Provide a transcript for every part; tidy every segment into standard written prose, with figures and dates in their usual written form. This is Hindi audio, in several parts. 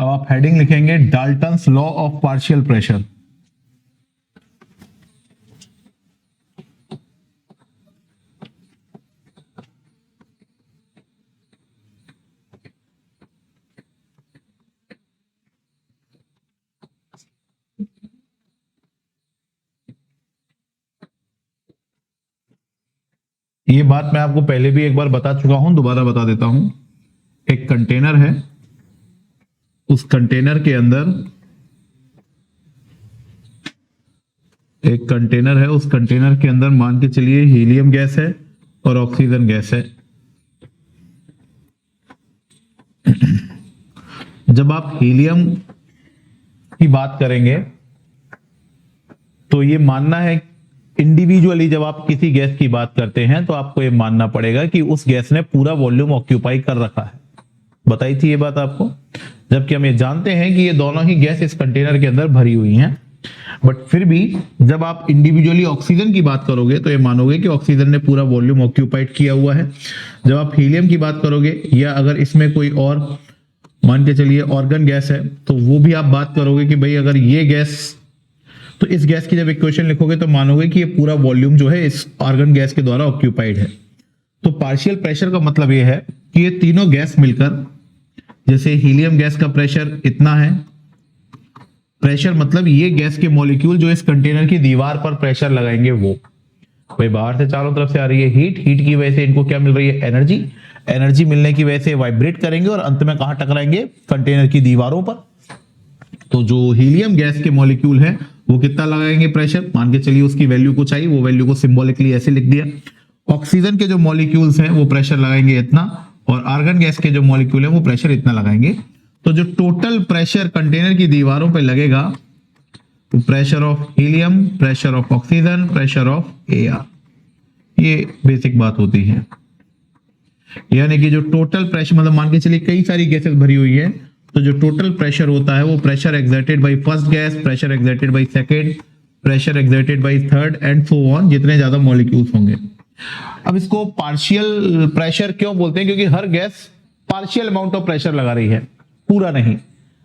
अब आप हेडिंग लिखेंगे Dalton's law of partial pressure. ये बात मैं आपको पहले भी एक बार बता चुका हूं, दोबारा बता देता हूं। एक कंटेनर है, उस कंटेनर के अंदर एक कंटेनर है, उस कंटेनर के अंदर मान के चलिए हीलियम गैस है और ऑक्सीजन गैस है। जब आप हीलियम की बात करेंगे तो ये मानना है इंडिविजुअली, जब आप किसी गैस की बात करते हैं तो आपको ये मानना पड़ेगा कि उस गैस ने पूरा वॉल्यूम ऑक्यूपाई कर रखा है। बताई थी ये बात आपको, जबकि हम ये जानते हैं कि ये दोनों ही गैस इस कंटेनर के अंदर भरी हुई हैं। बट फिर भी जब आप इंडिविजुअली ऑक्सीजन की बात करोगे तो ये मानोगे कि ऑक्सीजन ने पूरा वॉल्यूम ऑक्यूपाइड किया हुआ है। जब आप हीलियम की बात करोगे या अगर इसमें कोई और मान के चलिए ऑर्गन गैस है तो वो भी आप बात करोगे कि भाई अगर ये गैस, तो इस गैस की जब इक्वेशन लिखोगे तो मानोगे कि ये पूरा वॉल्यूम जो है इस आर्गन गैस के द्वारा ऑक्यूपाइड है। तो पार्शियल प्रेशर का मतलब ये है कि ये तीनों गैस मिलकर, जैसे हीलियम गैस का प्रेशर इतना है, प्रेशर मतलब ये गैस के मॉलिक्यूल जो इस कंटेनर की दीवार पर प्रेशर लगाएंगे वो, भाई बाहर से चारों तरफ से आ रही है हीट, हीट की वजह से इनको क्या मिल रही है, एनर्जी, एनर्जी मिलने की वजह से वाइब्रेट करेंगे और अंत में कहां टकराएंगे, कंटेनर की दीवारों पर। तो जो हीलियम गैस के मॉलिक्यूल है वो कितना लगाएंगे प्रेशर, मान के चलिए उसकी वैल्यू कुछ आई, वो वैल्यू को सिंबॉलिकली ऐसे लिख दिया। ऑक्सीजन के जो मॉलिक्यूल्स हैं वो प्रेशर लगाएंगे इतना, और आर्गन गैस के जो मॉलिक्यूल है वो प्रेशर इतना लगाएंगे। तो जो टोटल प्रेशर कंटेनर की दीवारों पे लगेगा, तो pressure of helium, pressure of oxygen, pressure of air, ये बेसिक बात होती है। यानी कि जो टोटल प्रेशर, मतलब मान के चलिए कई सारी गैसेस भरी हुई है, तो जो टोटल प्रेशर होता है वो pressure exerted by first gas, pressure exerted by second, pressure exerted by third and so on, जितने ज्यादा मॉलिक्यूल्स होंगे। अब इसको पार्शियल प्रेशर क्यों बोलते हैं, क्योंकि हर gas partial amount of pressure लगा रही है, पूरा नहीं।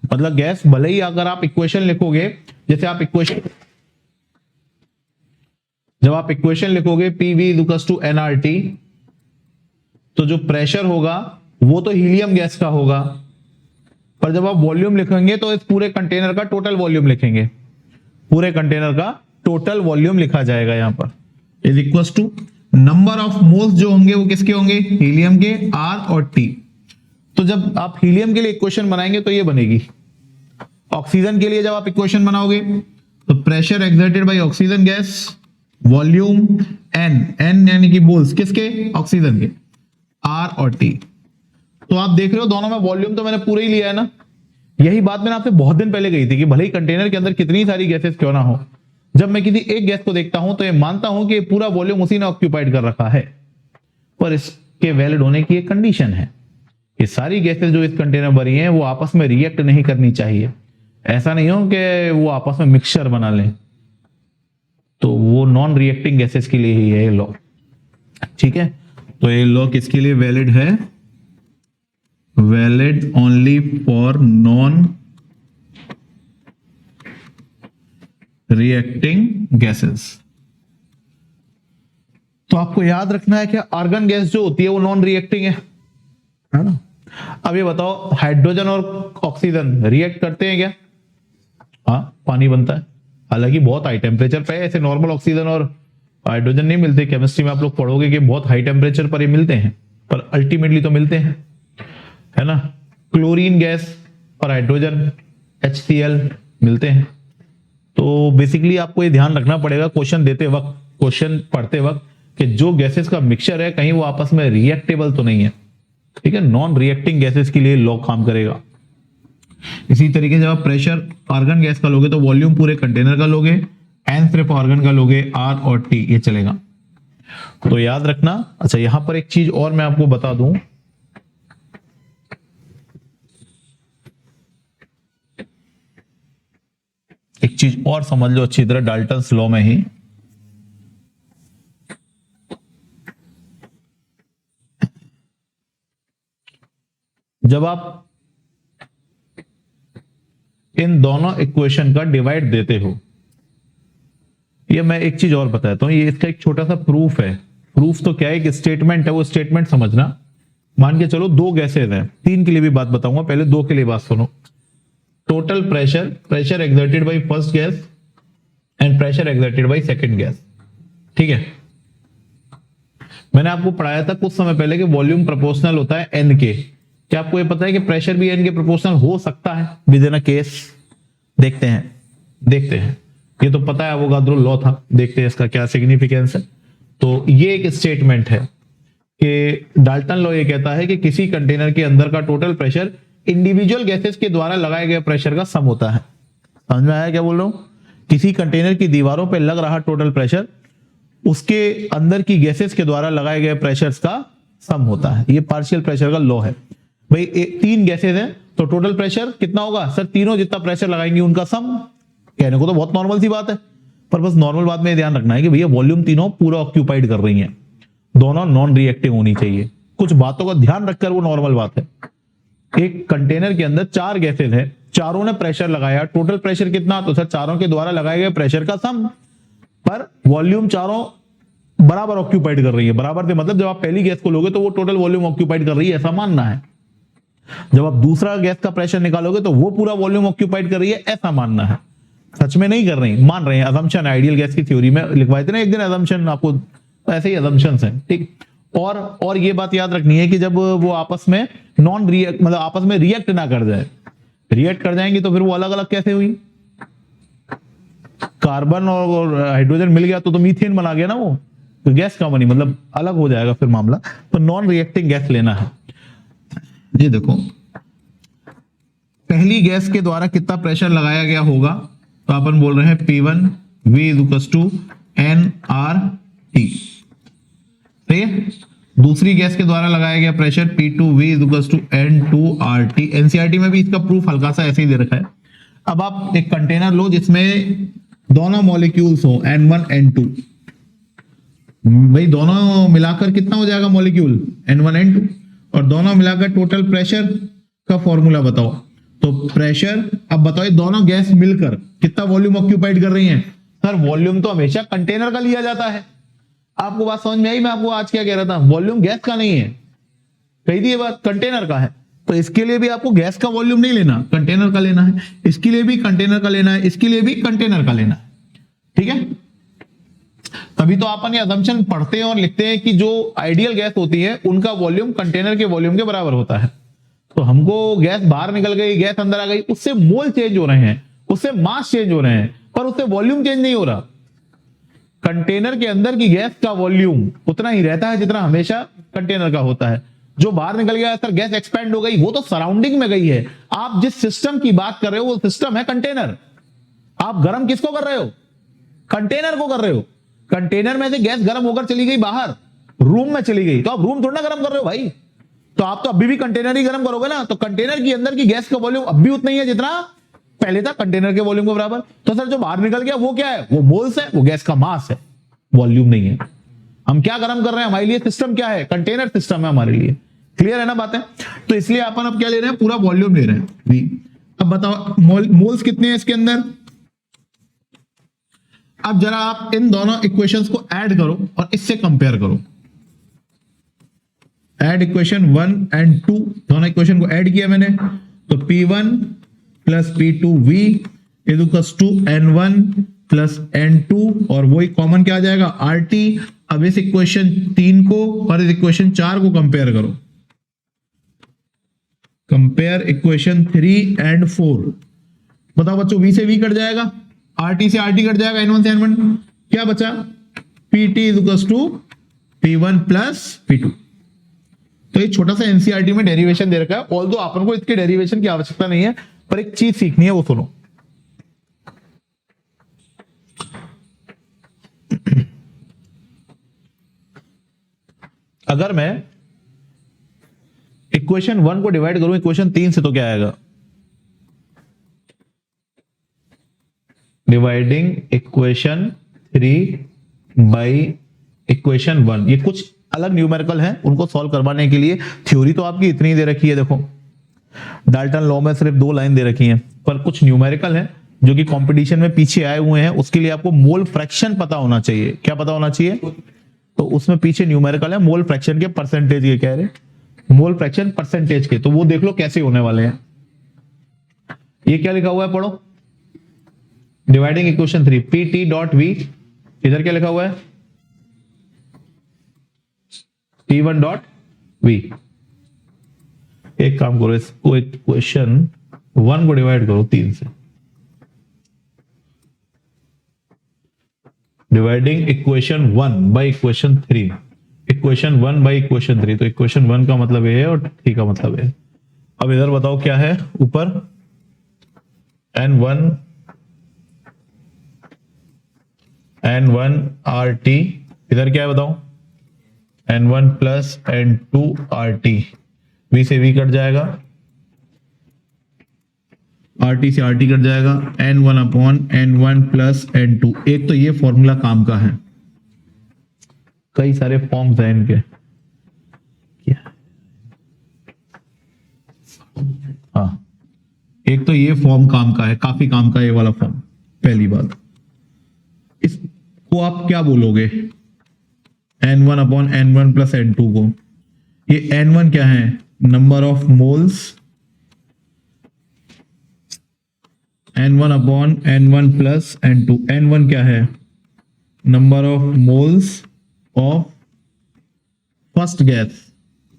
मतलब गैस भले ही, अगर आप इक्वेशन लिखोगे, जैसे आप इक्वेशन, जब आप इक्वेशन लिखोगे PV = nRT, तो जो प्रेशर होगा वो तो हीलियम गैस का होगा, पर जब आप वॉल्यूम लिखेंगे तो इस पूरे कंटेनर का टोटल वॉल्यूम लिखेंगे, पूरे कंटेनर का टोटल वॉल्यूम लिखा जाएगा यहां पर, is equal to number of moles जो होंगे वो किसके होंगे, हीलियम के, R और T। तो जब आप हीलियम के लिए इक्वेशन बनाएंगे तो ये बनेगी। ऑक्सीजन के लिए जब आप इक्वेशन बनाओगे तो pressure exerted by oxygen gas, volume N यानी कि मोल्स किसके, ऑक्सीजन के, R और T। तो आप देख रहे हो दोनों में वॉल्यूम तो मैंने पूरा ही लिया है ना। यही बात मैंने आपसे बहुत दिन पहले कही थी कि भले ही कंटेनर के अंदर कितनी सारी गैसेस क्यों ना हो, जब मैं किसी एक गैस को देखता हूं तो ये मानता हूं कि पूरा वॉल्यूम उसी ने ऑक्यूपाइड कर रखा है। पर इसके वैलिड होने की एक कंडीशन है, ये सारी गैसेस जो इस कंटेनर भरी हैं वो आपस में रिएक्ट नहीं करनी चाहिए। ऐसा नहीं हो कि वो आपस में मिक्सचर बना लें, तो वो नॉन रिएक्टिंग गैसेस के लिए ही है ये लॉ। ठीक है, तो ये लॉ किसके लिए वैलिड है, valid only for non reacting gases. तो आपको याद रखना है कि आर्गन गैस जो होती है वो नॉन रिएक्टिंग है ना। अब ये बताओ, हाइड्रोजन और ऑक्सीजन रिएक्ट करते हैं क्या, हाँ पानी बनता है, हालांकि बहुत हाई टेम्परेचर पे। ऐसे नॉर्मल ऑक्सीजन और हाइड्रोजन नहीं मिलते, केमिस्ट्री में आप लोग पढ़ोगे कि बहुत हाई टेम्परेचर पर ये मिलते हैं, पर अल्टीमेटली तो मिलते हैं, है ना। क्लोरीन गैस और हाइड्रोजन HCl मिलते हैं। तो बेसिकली आपको ये ध्यान रखना पड़ेगा क्वेश्चन देते वक्त, क्वेश्चन पढ़ते वक्त, कि जो गैसेस का मिक्सचर है कहीं वो आपस में रिएक्टेबल तो नहीं है। ठीक है, नॉन रिएक्टिंग गैसेस के लिए लॉ काम करेगा। इसी तरीके से जब आप प्रेशर आर्गन गैस का लोगे तो वॉल्यूम पूरे कंटेनर का लोगे, N सिर्फ आर्गन का लोगे, R और T ये चलेगा। तो याद रखना। अच्छा, यहां पर एक चीज और मैं आपको बता दूं, एक चीज और समझ लो अच्छी तरह डाल्टन्स लॉ में ही। जब आप इन दोनों इक्वेशन का डिवाइड देते हो, ये मैं एक चीज और बताता हूं, ये इसका एक छोटा सा प्रूफ है। प्रूफ तो क्या है, एक स्टेटमेंट है, वो स्टेटमेंट समझना। मान के चलो दो गैसेज हैं, तीन के लिए भी बात बताऊंगा, पहले दो के लिए बात सुनो। Total pressure exerted by first gas and pressure exerted by second gas, ठीक है। मैंने आपको पढ़ाया था कुछ समय पहले कि वॉल्यूम प्रोपोर्शनल होता है एन के। क्या आपको ये पता है कि प्रेशर भी एन के प्रोपोर्शनल हो सकता है विद इन अ केस? देखते हैं, ये तो पता है, अवोगाद्रो लॉ था, देखते हैं इसका क्या सिग्निफिकेंस है। तो ये एक स्टेटमेंट है कि डाल्टन लॉ ये कहता है कि किसी कंटेनर के अंदर का टोटल प्रेशर इंडिविजुअल गैसेस के द्वारा लगाए गए प्रेशर का सम होता है। समझ में आया क्या बोल रहा हूं? किसी कंटेनर की दीवारों पर लग रहा टोटल प्रेशर उसके अंदर की गैसेस के द्वारा लगाए गए प्रेशर्स का सम होता है। ये पार्शियल प्रेशर का लॉ है। भाई तीन गैसेस हैं तो टोटल प्रेशर कितना होगा सर? तीनों जितना प्रेशर लगाएंगे उनका सम। कहने को तो बहुत नॉर्मल सी बात है, पर बस नॉर्मल बात में ध्यान रखना है कि भैया वॉल्यूम तीनों पूरा ऑक्यूपाइड कर रही हैं, दोनों नॉन रिएक्टिव होनी चाहिए। कुछ बातों का ध्यान रखकर वो नॉर्मल बात है। एक कंटेनर के अंदर चार गैसेज है, चारों ने प्रेशर लगाया, टोटल प्रेशर कितना? तो सर चारों के द्वारा लगाए गए प्रेशर का सम, पर वॉल्यूम चारों बराबर ऑक्यूपाइड कर रही है। बराबर से मतलब जब आप पहली गैस को लोगे तो वो टोटल वॉल्यूम ऑक्यूपाइड कर रही है, ऐसा मानना है। जब आप दूसरा गैस का प्रेशर निकालोगे तो वो पूरा वॉल्यूम ऑक्यूपाइड कर रही है, ऐसा मानना है। सच में नहीं कर रही, मान रहे हैं। अजम्पशन आइडियल गैस की थ्योरी में लिखवाए थे ना एक दिन अजम्पशन, आपको ऐसे ही अजम्पशंस हैं, ठीक। और ये बात याद रखनी है कि जब वो आपस में नॉन रिएक्ट मतलब आपस में रिएक्ट ना कर जाए, रिएक्ट कर जाएंगी तो फिर वो अलग अलग कैसे हुई? कार्बन और हाइड्रोजन मिल गया तो मीथेन बना गया ना, वो तो गैस का बनी, मतलब अलग हो जाएगा फिर मामला। तो नॉन रिएक्टिंग गैस लेना है। ये देखो, पहली गैस के द्वारा कितना प्रेशर लगाया गया होगा, तो अपन बोल रहे हैं P1 V = nRT, सही है। दूसरी गैस के द्वारा लगाया गया pressure P2 V = n2RT। NCERT में भी इसका प्रूफ हल्का सा ऐसे ही दे रखा है। अब आप एक कंटेनर लो जिसमें दोनों मॉलिक्यूल्स हो N1 N2, भाई दोनों मिलाकर कितना हो जाएगा मॉलिक्यूल? N1 N2, और दोनों मिलाकर टोटल प्रेशर का फॉर्मूला बताओ। तो प्रेशर, अब बताओ ये दोनों गैस मिलकर कितना वॉल्यूम ऑक्यूपाइड कर रही हैं? सर वॉल्यूम तो हमेशा कंटेनर का लिया जाता है। आपको बात समझ में आई? मैं आपको आज क्या कह रहा था, वॉल्यूम गैस का नहीं है, कही थी ये बात, कंटेनर का है। तो इसके लिए भी आपको गैस का वॉल्यूम नहीं लेना, कंटेनर का लेना है। इसके लिए भी कंटेनर का लेना है, इसके लिए भी कंटेनर का लेना है, ठीक है। तभी तो अपन ये असम्पशन पढ़ते हैं और लिखते हैं कि जो आइडियल गैस होती है उनका वॉल्यूम कंटेनर के वॉल्यूम के बराबर होता है। तो हमको गैस बाहर निकल गई, गैस अंदर आ गई, उससे मोल चेंज हो रहे हैं, उससे मास चेंज हो रहे हैं, पर उससे वॉल्यूम चेंज नहीं हो रहा। कंटेनर के अंदर की गैस का वॉल्यूम उतना ही रहता है जितना हमेशा कंटेनर का होता है। जो बाहर निकल गया सर गैस एक्सपेंड हो गई, वो तो सराउंडिंग में गई है। आप जिस सिस्टम की बात कर रहे हो वो सिस्टम है कंटेनर। आप गर्म किसको कर रहे हो? कंटेनर को कर रहे हो। कंटेनर में से गैस गर्म होकर चली गई बाहर, रूम में चली गई, तो आप रूम थोड़ा गर्म कर रहे हो भाई। तो आप तो अभी भी कंटेनर ही गर्म करोगे ना। तो कंटेनर के अंदर की गैस का वॉल्यूम अब भी उतना ही है जितना पहले था, कंटेनर के वॉल्यूम के बराबर। तो सर जो बाहर निकल गया वो क्या है? वो मोल्स है, वो गैस का मास है, वॉल्यूम नहीं है। हम क्या गर्म कर रहे हैं? हमारे लिए सिस्टम क्या है? कंटेनर सिस्टम है हमारे लिए। क्लियर है ना बातें? तो इसलिए अपन अब क्या ले रहे हैं? पूरा वॉल्यूम ले रहे हैं V। अब बताओ मोल्स कितने हैं इसके अंदर? अब जरा आप इन दोनों इक्वेशंस को ऐड करो और इससे कंपेयर करो। ऐड इक्वेशन 1 एंड 2, दोनों इक्वेशन को ऐड किया मैंने, तो P1 + P2V = N1 + N2, और वही कॉमन क्या आ जाएगा? RT। अब इस इक्वेशन 3 को और इस इक्वेशन 4 को कंपेयर करो। Compare equation 3 and 4। बताओ बच्चों, V से V कट जाएगा, RT से RT कट जाएगा, N1 से N1, क्या बचा? PT = P1 + P2। तो ये छोटा सा एनसीईआरटी में डेरिवेशन दे रखा है, ऑल्दो अपन को इसके डेरिवेशन की आवश्यकता नहीं है, पर एक चीज सीखनी है, वो सुनो। अगर मैं इक्वेशन 1 को डिवाइड करूं इक्वेशन 3 से, तो क्या आएगा? Dividing equation 3 by equation 1। ये कुछ अलग न्यूमेरिकल है, उनको सॉल्व करवाने के लिए थ्योरी तो आपकी इतनी दे रखी है। देखो डाल्टन लॉ में सिर्फ 2 लाइन दे रखी हैं, पर कुछ न्यूमेरिकल है जो कि कंपटीशन में पीछे आए हुए हैं। उसके लिए आपको मोल फ्रैक्शन पता होना चाहिए। क्या पता होना चाहिए? तो उसमें पीछे न्यूमेरिकल है मोल फ्रैक्शन के परसेंटेज के, कह रहे मोल फ्रैक्शन परसेंटेज के, तो वो देख लो कैसे होने वाले हैं। ये क्या लिखा हुआ है, पढ़ो। Dividing equation 3 P T dot V, इधर क्या लिखा हुआ है? T1 dot we. एक काम करो, इसको इक्वेशन 1 को डिवाइड करो 3 से। Dividing equation 1 by equation 3, equation 1 by equation 3, तो इक्वेशन 1 का मतलब ये है और 3 का मतलब है। अब इधर बताओ क्या है ऊपर? N1 RT, इधर क्या है बताओ? N1 plus N2 RT, V से V कट जाएगा, RT से RT कट जाएगा, N1 upon N1 plus N2। एक तो ये फॉर्मूला काम का है, कई सारे फॉर्म्स हैं इनके। क्या? हाँ, एक तो ये फॉर्म काम का है, काफी काम का ये वाला फॉर्म। पहली बात, इसको आप क्या बोलोगे? N1 upon N1 plus N2 को। ये N1 क्या है? Number of moles, N1 upon N1 plus N2। N1 क्या है? Number of moles of first gas,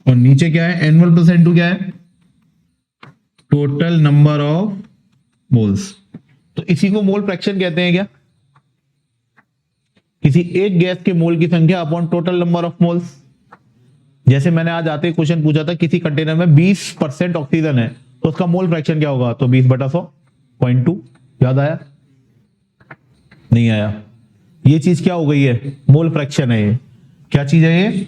और नीचे क्या है? N1 प्लस N2 क्या है? Total number of moles. तो इसी को मोल फ्रैक्शन कहते हैं क्या? किसी एक गैस के मोल की संख्या upon total number of moles. जैसे मैंने आज आते क्वेश्चन पूछा था, किसी कंटेनर में 20% ऑक्सीजन है तो उसका मोल फ्रैक्शन क्या होगा? तो 20/100, 0.2। याद आया? नहीं आया? ये चीज क्या हो गई है? मोल फ्रैक्शन है। ये क्या चीज है? ये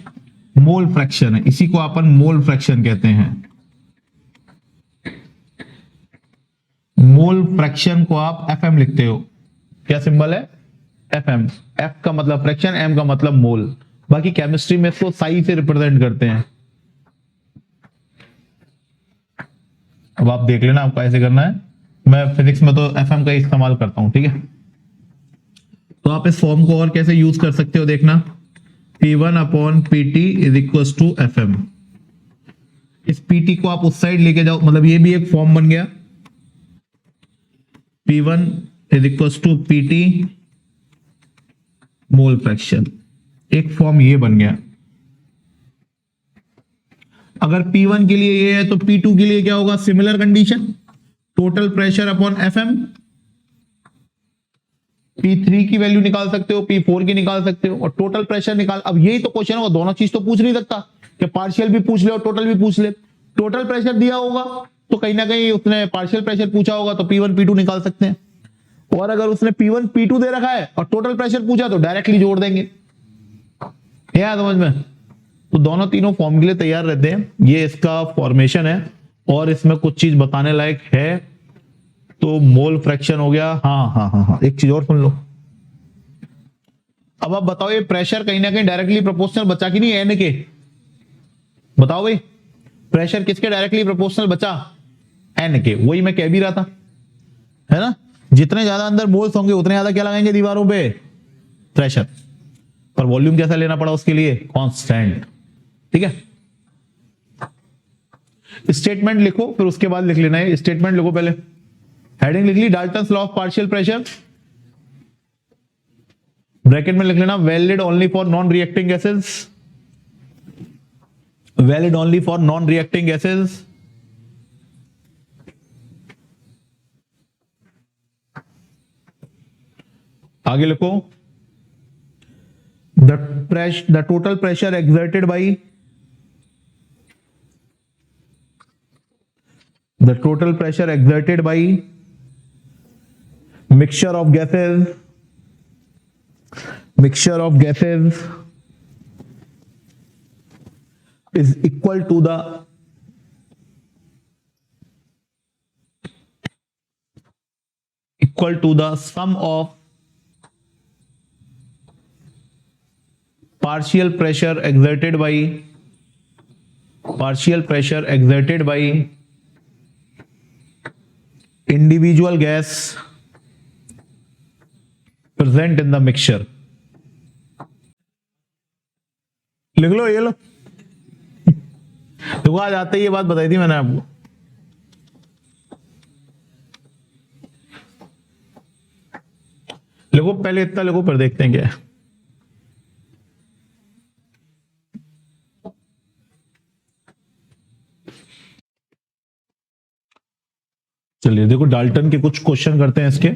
मोल फ्रैक्शन है। इसी को अपन मोल फ्रैक्शन कहते हैं। मोल फ्रैक्शन को आप FM लिखते हो। क्या सिंबल है? FM। F का मतलब फ्रैक्शन, M का मतलब मोल। बाकी केमिस्ट्री में इसको साई से रिप्रेजेंट करते हैं। अब आप देख लेना आपको ऐसे करना है। मैं फिजिक्स में तो FM का इस्तेमाल करता हूं, ठीक है। तो आप इस फॉर्म को और कैसे यूज कर सकते हो देखना। P1 upon PT is equal to FM। इस PT को आप उस साइड लेके जाओ, मतलब ये भी एक फॉर्म बन गया। P1 is equal to PT mole fraction, एक फॉर्म ये बन गया। अगर P1 के लिए ये है तो P2 के लिए क्या होगा? Similar condition, total pressure upon FM। P3 की वैल्यू निकाल सकते हो, P4 की निकाल सकते हो, और टोटल प्रेशर निकाल। अब यही तो क्वेश्चन होगा, दोनों चीज तो पूछ नहीं सकता कि पार्शियल भी पूछ ले और टोटल भी पूछ ले। टोटल प्रेशर दिया होगा तो कहीं ना कहीं उसने पार्शियल प्रेशर पूछा होगा, तो P1 P2 निकाल सकते हैं। और अगर उसने P1 P2 दे रखा है और टोटल प्रेशर पूछा तो डायरेक्टली जोड़ देंगे। क्या समझ में? तो दोनों तीनों फॉर्म के लिए तैयार रहते हैं। ये इसका फॉर्मेशन है, और इसमें कुछ चीज बताने लायक है। तो मोल फ्रैक्शन हो गया। हाँ, एक चीज और सुन लो। अब आप बताओ, ये प्रेशर कहीं ना कहीं डायरेक्टली प्रोपोर्शनल बचा कि नहीं एन के? बताओ भाई, प्रेशर किसके डायरेक्टली प्रोपोर्शनल बचा? एन के। वही मैं कह भी रहा था, है ना। जितने ज्यादा अंदर मोल्स होंगे उतने ज्यादा क्या लगाएंगे दीवारों पे? प्रेशर। पर वॉल्यूम कैसा लेना पड़ा उसके लिए? कांस्टेंट। ठीक है। स्टेटमेंट लिखो, फिर उसके बाद लिख लेना है। स्टेटमेंट लिखो, पहले हेडिंग लिख ली Dalton's law of partial pressure, bracket में लिख लेना valid only for non reacting gases, valid only for non reacting gases. आगे लिखो the total pressure exerted by the total pressure exerted by mixture of gases is equal to the sum of partial pressure exerted by individual gas present in the mixture. लिख लो, ये लो। देखो आज आते ही ये बात बताई थी मैंने आपको। लिखो पहले इतना लिखो, फिर देखते हैं क्या है। चलिए देखो, डाल्टन के कुछ क्वेश्चन करते हैं इसके।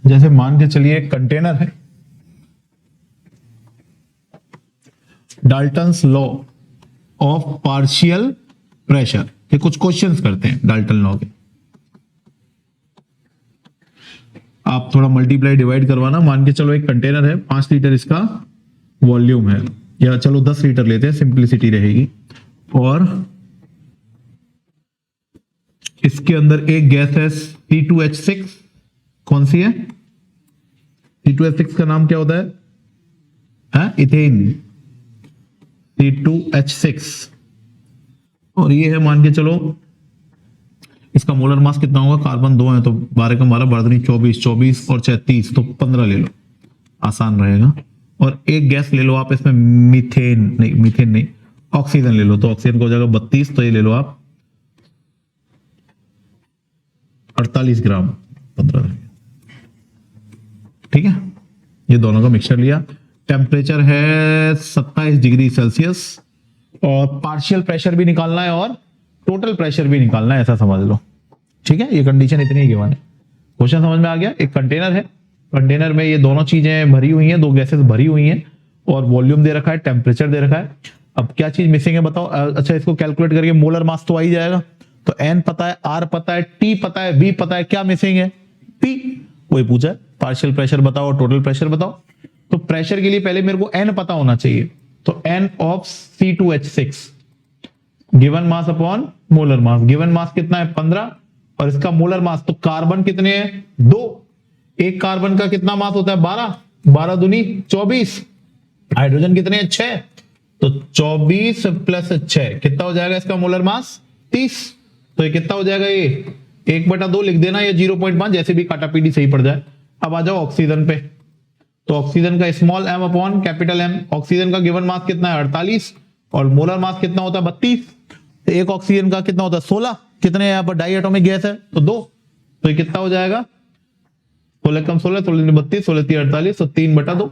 जैसे मान के चलिए एक कंटेनर है, Dalton's law of partial pressure के कुछ क्वेश्चंस करते हैं डाल्टन लॉ के। आप थोड़ा मल्टीप्लाई डिवाइड करवाना। मान के चलो एक कंटेनर है, 5 लीटर इसका वॉल्यूम है, या चलो 10 लीटर लेते हैं, सिंपलिसिटी रहेगी। और इसके अंदर एक गैस है C2H6। कौन सी है? C2H6 का नाम क्या होता है? Ethane, C2H6। और ये है मान के चलो इसका मोलर मास कितना होगा? कार्बन 2 है तो 12 का 12 बर्दनी 24, 24 और 36 तो 15 ले लो, आसान रहेगा। और एक गैस ले लो आप इसमें, मीथेन नहीं, ऑक्सीजन ले लो, तो ऑक्सीजन का हो जाएगा 32, तो ये ले लो आप 48 ग्राम 15। ठीक है, ये दोनों का मिक्सचर लिया। टेम्परेचर है 27 डिग्री सेल्सियस और पार्शियल प्रेशर भी निकालना है और टोटल प्रेशर भी निकालना है, ऐसा समझ लो। ठीक है, ये कंडीशन इतनी ही गिवन है। क्वेश्चन समझ में आ गया? एक कंटेनर है, कंटेनर में ये दोनों चीजें भरी हुई हैं, 2 गैसेस भरी हुई हैं और वॉल्यूम दे रखा है, टेम्परेचर दे रखा है। अब क्या चीज मिसिंग है बताओ? अच्छा, इसको कैलकुलेट करके मोलर मास तो आ ही जाएगा। तो N पता है, R पता है, T पता है, V पता है, क्या मिसिंग है? P। वही पूछा है, पार्शियल प्रेशर बताओ, टोटल प्रेशर बताओ। तो प्रेशर के लिए पहले मेरे को N पता होना चाहिए, तो N of C2H6 given mass upon molar mass. Given mass कितना है? 15, और इसका मोलर मास, तो कार्बन कितने हैं? 2। एक कार्बन का कितना मास होता है? 12, 12 दूनी 24। हाइड्रोजन कितने हैं? 6, तो 24 प्लस 6 कितना हो जाएगा इसका मोलर मास? 30। तो ये कितना हो जाएगा? ये 1/2 लिख देना, या 0.5, जैसे भी काटा पीटी सही पड़ जाए। अब आ जाओ ऑक्सीजन पे, तो ऑक्सीजन का small m upon capital M। Oxygen का गिवन मास कितना है? 48, और मोलर मास कितना होता है? 32। तो एक ऑक्सीजन का कितना होता है? 16। कितने यहाँ पर डाई एटॉमिक गैस है? तो 2। तो ये कितना हो जाएगा? 16 कम 16, 16 32, 16 3 48, तो 3/2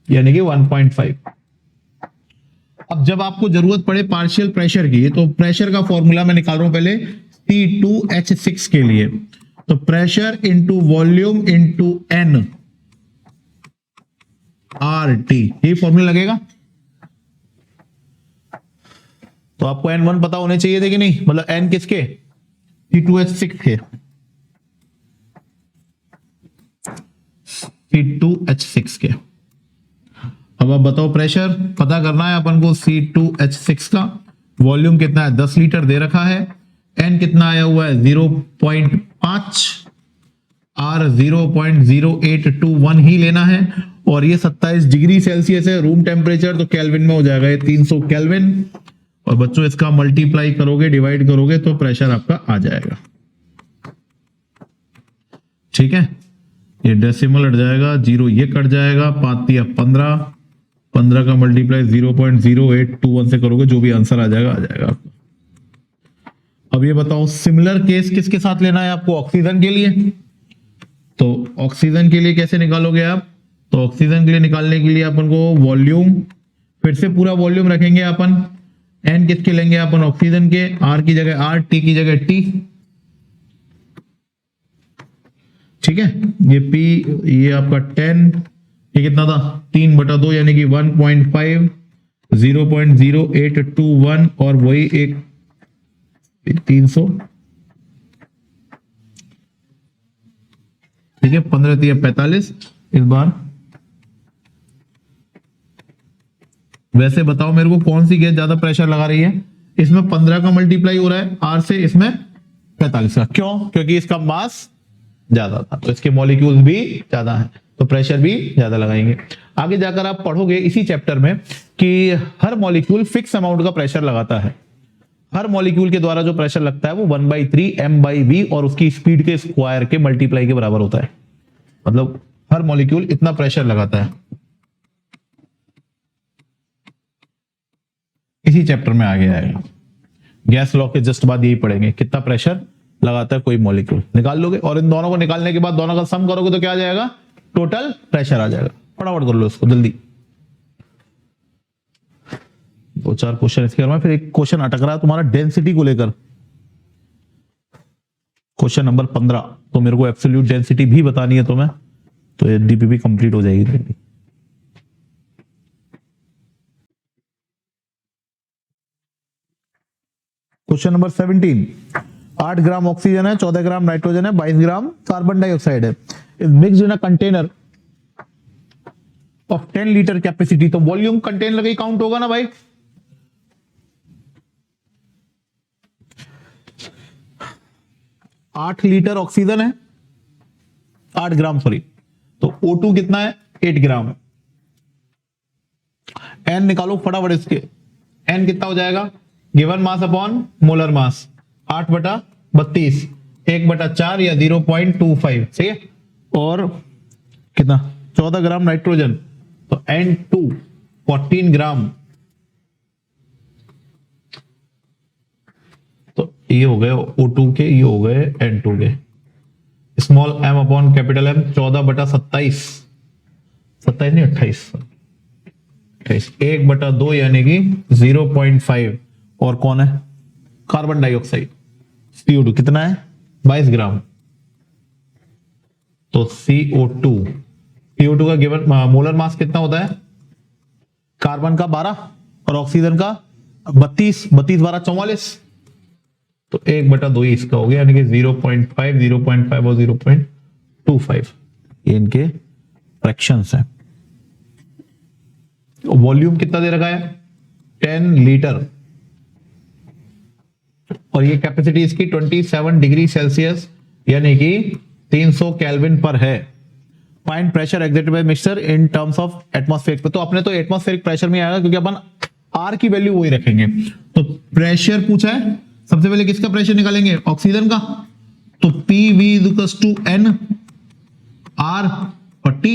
यानी कि 1.5। अब जब आपको जरूरत पड़े पार्शियल प्रेशर की, तो प्रेशर का फॉर्मूला मैं निकाल रहा हूं पहले C2H6 के लिए। तो pressure into volume into N RT, ये फॉर्मूला लगेगा। तो आपको N1 पता होने चाहिए थे कि नहीं? मतलब N किसके? C2H6 के, C2H6 के। अब आप बताओ, प्रेशर पता करना है अपन को C2H6 का। वॉल्यूम कितना है? 10 लीटर दे रखा है। N कितना आया हुआ है? 0.5, R 0.0821 ही लेना है। और ये 27 डिग्री सेल्सियस है रूम टेम्परेचर, तो केल्विन में हो जाएगा ये 300 केल्विन। और बच्चों इसका मल्टीप्लाई करोगे, डिवाइड करोगे, तो प्रेशर आपका आ जाएगा। ठीक है, ये डेसिमल हट जाएगा, 0 ये कट जाएगा, 5 या 15, 15 का मल्टीप्लाई 0.0821 से करोगे, जो भी आंसर आ जाएगा आ जाएगा। अब ये बताओ, सिमिलर केस किसके साथ लेना है आपको? ऑक्सीजन के लिए। तो ऑक्सीजन के लिए कैसे निकालोगे आप? तो ऑक्सीजन के लिए निकालने के लिए अपन को वॉल्यूम, फिर से पूरा वॉल्यूम रखेंगे अपन। N किसके लेंगे अपन? ऑक्सीजन के। R की जगह R, T की जगह T। ठीक है, ये P, ये आपका 10, ये कितना था? 3/2 यानी कि 1.5, 0.0821 और वही एक 300। ठीक है, 15 3 45। इस बार वैसे बताओ मेरे को, कौन सी गैस ज्यादा प्रेशर लगा रही है? इसमें 15 का मल्टीप्लाई हो रहा है R से, इसमें 45 का। क्यों? क्योंकि इसका मास ज्यादा था, तो इसके मॉलिक्यूल्स भी ज्यादा हैं, तो प्रेशर भी ज्यादा लगाएंगे। आगे जाकर आप पढ़ोगे इसी चैप्टर में कि हर मॉलिक्यूल फिक्स अमाउंट का प्रेशर लगाता है। हर मॉलिक्यूल के द्वारा जो प्रेशर लगता है वो 1/3 m/v और उसकी स्पीड के स्क्वायर के मल्टीप्लाई के बराबर होता है। मतलब हर मॉलिक्यूल इतना प्रेशर लगाता है। इसी चैप्टर में आगे आएगा, गैस लॉ के जस्ट बाद यही पढ़ेंगे, कितना प्रेशर लगाता है कोई मॉलिक्यूल, निकाल लोगे। और इन दोनों को निकालने के बाद दोनों का सम करोगे तो क्या आ जाएगा, टोटल प्रेशर आ जाएगा। फटाफट कर लो इसको जल्दी। 2-4 क्वेश्चन इसके बाद फिर एक क्वेश्चन अटक रहा है तुम्हारा डेंसिटी को लेकर, क्वेश्चन नंबर 15। तो मेरे को एब्सोल्यूट डेंसिटी भी बतानी है तुम्हें, तो ये डीपीपी कंप्लीट हो जाएगी जल्दी। क्वेश्चन नंबर 17, 8 ग्राम ऑक्सीजन है, 14 ग्राम नाइट्रोजन है, 22 ग्राम कार्बन डाइऑक्साइड है, is mixed in a container of 10 litre capacity. तो वॉल्यूम कंटेनर का ही काउंट होगा ना भाई। आठ लीटर ऑक्सीजन है, 8 ग्राम सॉरी, तो O2 कितना है, 8 ग्राम। एन निकालो फटाफट इसके, एन कितना हो जाएगा, गिवन मास अपॉन मोलर मास, 8/32, 1/4 या 0.25, सही है। और कितना, 14 ग्राम नाइट्रोजन, तो N2 14 ग्राम, तो ये हो गए O2 के, ये हो गए N2 के। Small m upon capital M, 14/27, 27 नहीं 28, 1/2 यानी कि 0.5। और कौन है, कार्बन डाइऑक्साइड CO2 कितना है, 22 ग्राम। तो CO2 का गिवन मोलर मास कितना होता है, कार्बन का 12 और ऑक्सीजन का 32, 12 44, तो 1/2 ही इसका हो गया, यानी कि 0.5, 0.5 और 0.25 ये इनके फ्रैक्शंस हैं। वॉल्यूम कितना दे रखा है, 10 लीटर, और ये कैपेसिटी इसकी 27 डिग्री सेल्सियस यानी कि 300 केल्विन पर है। Find pressure exerted by mixture in terms of atmospheric. तो अपने तो एटमॉस्फेरिक प्रेशर में आएगा क्योंकि अपन आर की वैल्यू वही रखेंगे। तो प्रेशर पूछा है, सबसे पहले किसका प्रेशर निकालेंगे, ऑक्सीजन का, तो PV equals to N R और T,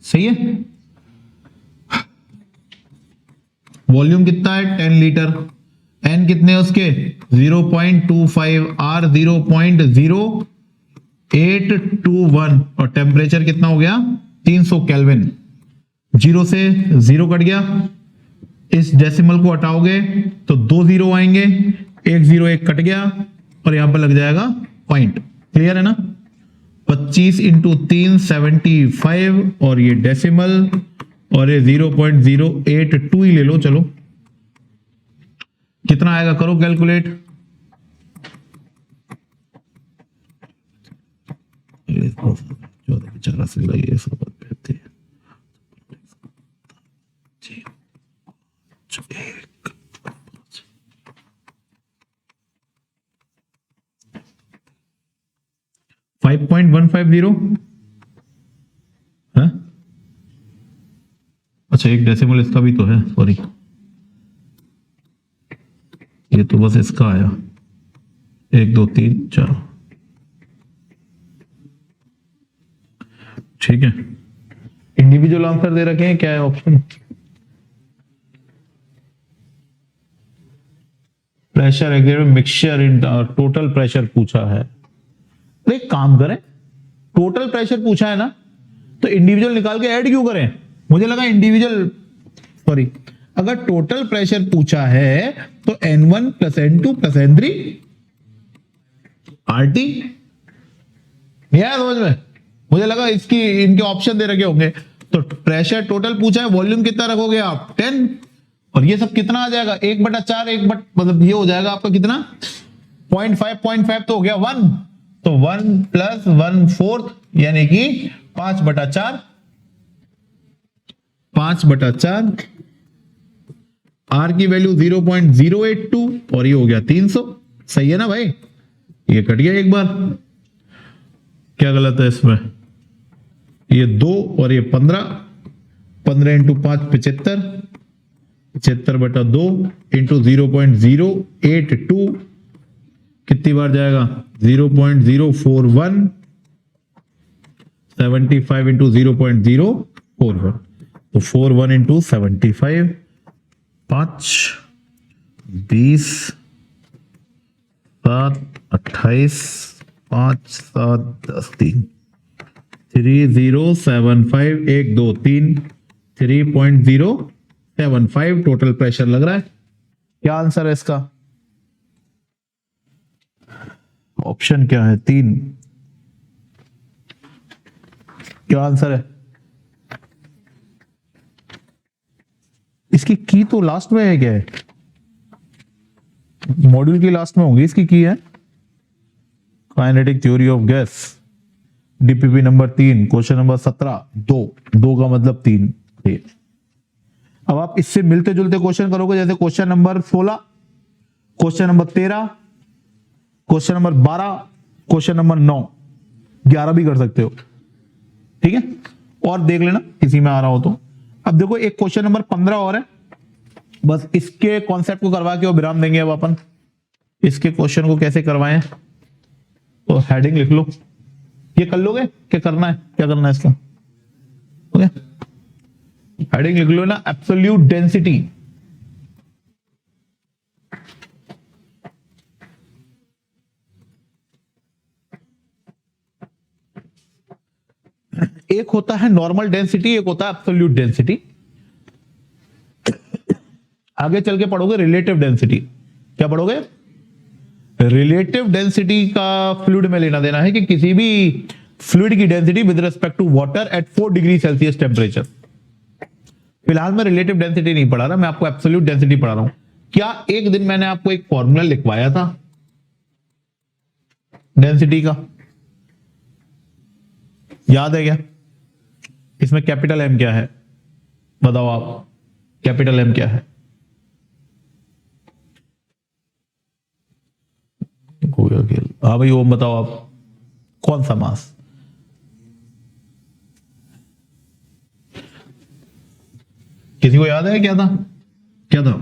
सही है। वॉल्यूम कितना है, 10 लीटर, N कितने उसके 0.25, R 0.0821 और टेम्परेचर कितना हो गया 300 केल्विन। 0 से 0 कट गया, इस डेसिमल को हटाओगे तो 2 0 आएंगे, 1 0 1 कट गया और यहां पर लग जाएगा पॉइंट। क्लियर है ना, 25 × 3 75 और ये डेसिमल और ये 0.082 ही ले लो, चलो कितना आएगा करो कैलकुलेट। बेचारा से लगे 5.150 है। अच्छा एक डेसिमल इसका भी तो है, सॉरी ये तो बस इसका आया 1 2 3 4, ठीक है। इंडिविजुअल आंसर दे रखे हैं, क्या है option, pressure mixture in total pressure पूछा है। तो एक काम करें, टोटल प्रेशर पूछा है ना तो इंडिविजुअल निकाल के ऐड क्यों करें, मुझे लगा इंडिविजुअल, सॉरी अगर टोटल प्रेशर पूछा है तो N1 + N2 + N3 RT, समझ में, मुझे लगा इसकी इनके ऑप्शन दे रखे होंगे। तो प्रेशर टोटल पूछा है, वॉल्यूम कितना रखोगे आप 10, और ये सब कितना आ जाएगा 1/4, मतलब ये हो जाएगा आपका कितना 0.5 तो हो गया 1, तो 1 + 1/4 यानी कि 5/4, 5/4, R की वैल्यू 0.082 और ये हो गया 300, सही है ना भाई, ये कट गया एक बार, क्या गलत है इसमें, ये 2 और ये 15, 15 × 5 75, 75/2 इंटू 0.082 कितनी बार जाएगा? 0.041। 75 इंटू 0.041 तो 41 इंटू 75 5 20 7 28 5 7 10 3 3075 1 2 3 3.075 टोटल प्रेशर लग रहा है। क्या आंसर है इसका? ऑप्शन क्या है? 3। क्या आंसर है इसकी? की तो लास्ट में है। क्या है? मॉड्यूल की लास्ट में होगी इसकी की है। Kinetic theory of gas, DPP number 3, question number 17। 2 का मतलब 3। अब आप इससे मिलते जुलते क्वेश्चन करोगे, जैसे question number 16, question number 13, question number 12, question number 9, 11 भी कर सकते हो। ठीक है, और देख लेना किसी में आ रहा हो तो। अब देखो एक क्वेश्चन नंबर 15 और है, बस इसके कॉन्सेप्ट को करवा के और विराम देंगे। अब अपन इसके क्वेश्चन को कैसे करवाएं, तो हेडिंग लिख लो। ये कर लोगे? क्या करना है? क्या करना है इसका? ओके, हेडिंग लिख लो ना, एब्सोल्यूट डेंसिटी। एक होता है नॉर्मल डेंसिटी, एक होता है एब्सोल्यूट डेंसिटी। आगे चल के पढ़ोगे रिलेटिव डेंसिटी। क्या पढ़ोगे? रिलेटिव डेंसिटी का फ्लूइड में लेना देना है कि किसी भी फ्लूइड की density with respect to water at 4 degree Celsius temperature. फिलहाल मैं रिलेटिव डेंसिटी नहीं पढ़ा रहा, मैं आपको एब्सोल्यूट डेंसिटी पढ़ा रहा हूं। क्या एक दिन मैंने आपको एक फॉर्मूला लिखवाया था डेंसिटी का? याद है क्या? इसमें कैपिटल एम क्या है? बताओ आप, कैपिटल एम क्या है? हाँ भाई, वो बताओ आप, कौन सा मास? किसी को याद है क्या था? क्या था?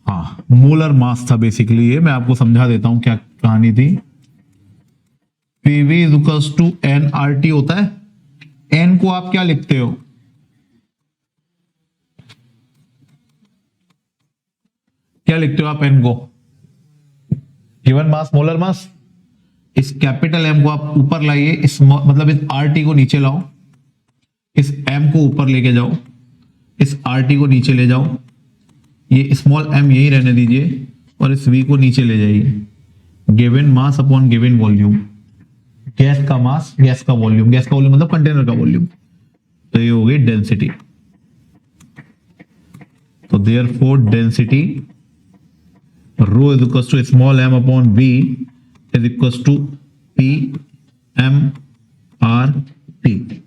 हाँ, मोलर मास था बेसिकली। ये मैं आपको समझा देता हूं क्या कहानी थी। P V equals to N R T होता है। एन को आप क्या लिखते हो? क्या लिखते हो आप एन को? Given mass, molar mass. इस कैपिटल एम को आप ऊपर लाइए, इस मतलब इस आर टी को नीचे लाओ, इस एम को ऊपर लेके जाओ, इस आर टी को नीचे ले जाओ, ये स्मॉल एम यही रहने दीजिए और इस वी को नीचे ले जाइए। Given mass upon given volume. Gas का मास, गैस का वॉल्यूम, गैस का वॉल्यूम मतलब कंटेनर का वॉल्यूम, तो ये हो गई डेंसिटी। तो therefore density rho is equal to small M upon V is equal to P M R T.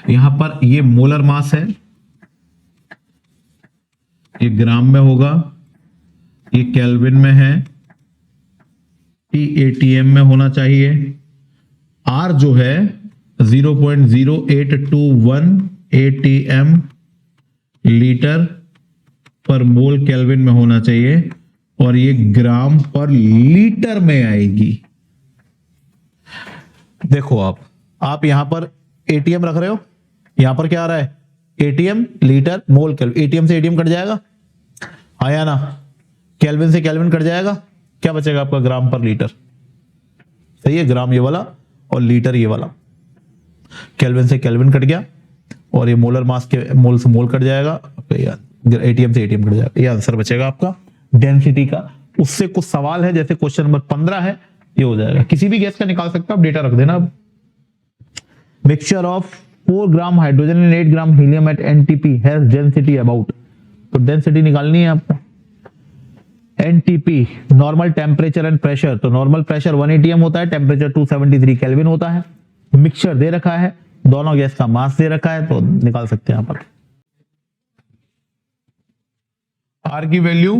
यहां पर ये मोलर मास है, ये ग्राम में होगा, ये केल्विन में है, टी एटीएम में होना चाहिए। आर जो है 0.0821 एटीएम लीटर पर मोल केल्विन में होना चाहिए, और ये ग्राम पर लीटर में आएगी। देखो आप यहां पर एटीएम रख रहे हो, यहां पर क्या आ रहा है? ATM litre mole kelvin. ATM से एटीएम कट जाएगा, आया ना? केल्विन से केल्विन कट जाएगा, क्या बचेगा आपका? ग्राम पर लीटर। सही है, ग्राम ये वाला और लीटर ये वाला। केल्विन से केल्विन कट गया और ये मोलर मास के मोल से मोल कट जाएगा, एटीएम से एटीएम कट जाएगा। ये आंसर बचेगा आपका डेंसिटी का। उससे कुछ सवाल है, जैसे क्वेश्चन नंबर 15 है, ये हो जाएगा। किसी भी गैस का निकाल सकते हो आप, डेटा रख देना। अब mixture of 4 gram hydrogen and 8 gram helium at NTP has density about. तो डेंसिटी निकालनी है आपको। NTP normal temperature and pressure, तो नॉर्मल प्रेशर 1 एटीएम होता है, टेम्परेचर 273 केल्विन होता है। मिक्सचर दे रखा है, दोनों गैस का मास दे रखा है, तो निकाल सकते हैं यहां पर। आर की वैल्यू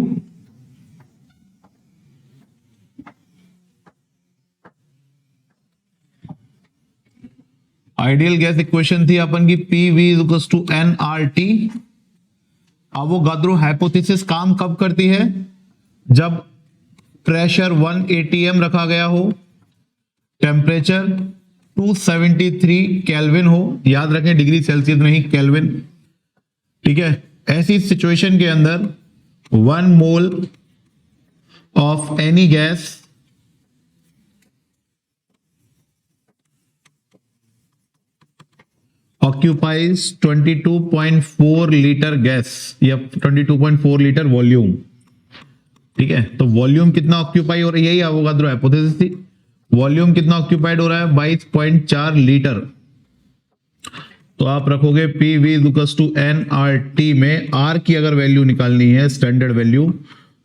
आइडियल गैस इक्वेशन थी अपन की P V is equal to N R T. Avogadro hypothesis काम कब करती है? जब प्रेशर 1 atm रखा गया हो, टेम्परेचर 273 केल्विन हो, याद रखें डिग्री सेल्सियस नहीं केल्विन, ठीक है। ऐसी सिचुएशन के अंदर 1 mole of any gas occupies 22.4 litre gas या 22.4 लीटर वॉल्यूम, ठीक है। तो वॉल्यूम कितना ऑक्यूपाई हो रही है, यही अवोगाद्रो हाइपोथेसिस थी। वॉल्यूम कितना ऑक्यूपाइड हो रहा है? 22.4 लीटर। तो आप रखोगे P V equals to N R T में आर की अगर वैल्यू निकालनी है स्टैंडर्ड वैल्यू,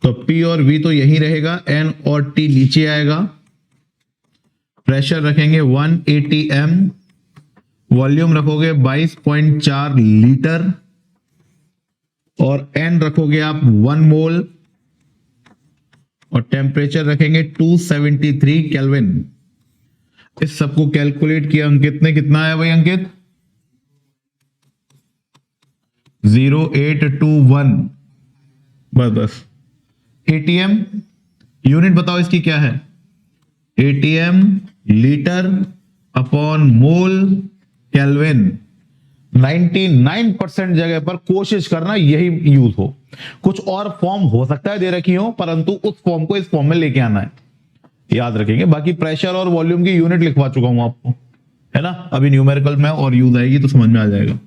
तो पी और वी तो यही रहेगा, एन और टी नीचे आएगा। प्रेशर रखेंगे 1 atm, वॉल्यूम रखोगे 22.4 लीटर और एन रखोगे आप 1 मोल और टेम्परेचर रखेंगे 273 केल्विन। इस सबको कैलकुलेट किया अंकित ने, कितना आया भाई अंकित? 0821। बस एटीएम यूनिट बताओ इसकी क्या है? ATM litre upon mole kelvin. 99% जगह पर कोशिश करना यही यूज हो। कुछ और फॉर्म हो सकता है दे रखी हो, परंतु उस फॉर्म को इस फॉर्म में लेके आना है, याद रखेंगे। बाकी प्रेशर और वॉल्यूम की यूनिट लिखवा चुका हूं आपको, है ना। अभी न्यूमेरिकल में और यूज आएगी तो समझ में आ जाएगा।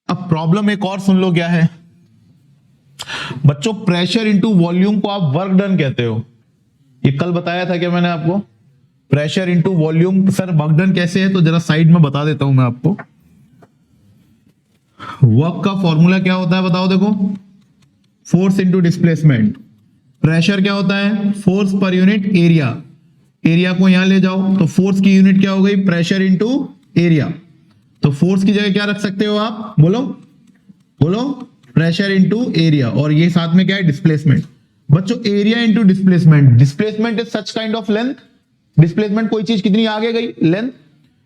अब प्रॉब्लम एक और सुन लो क्या है बच्चों। प्रेशर इंटू वॉल्यूम को आप वर्क डन कहते हो। ये कल बताया था क्या मैंने आपको? Pressure into volume. Sir work done कैसे है? तो जरा साइड में बता देता हूं मैं आपको। वर्क का फॉर्मूला क्या होता है बताओ? देखो, फोर्स इंटू डिस्प्लेसमेंट। प्रेशर क्या होता है? Force per unit area. Area को यहां ले जाओ तो फोर्स की यूनिट क्या हो गई? Pressure into area. तो फोर्स की जगह क्या रख सकते हो आप? बोलो बोलो। प्रेशर इंटू एरिया, और ये साथ में क्या है? डिस्प्लेसमेंट। बच्चों area into displacement, displacement is such kind of length. Displacement कोई चीज कितनी आगे गई, लेंथ।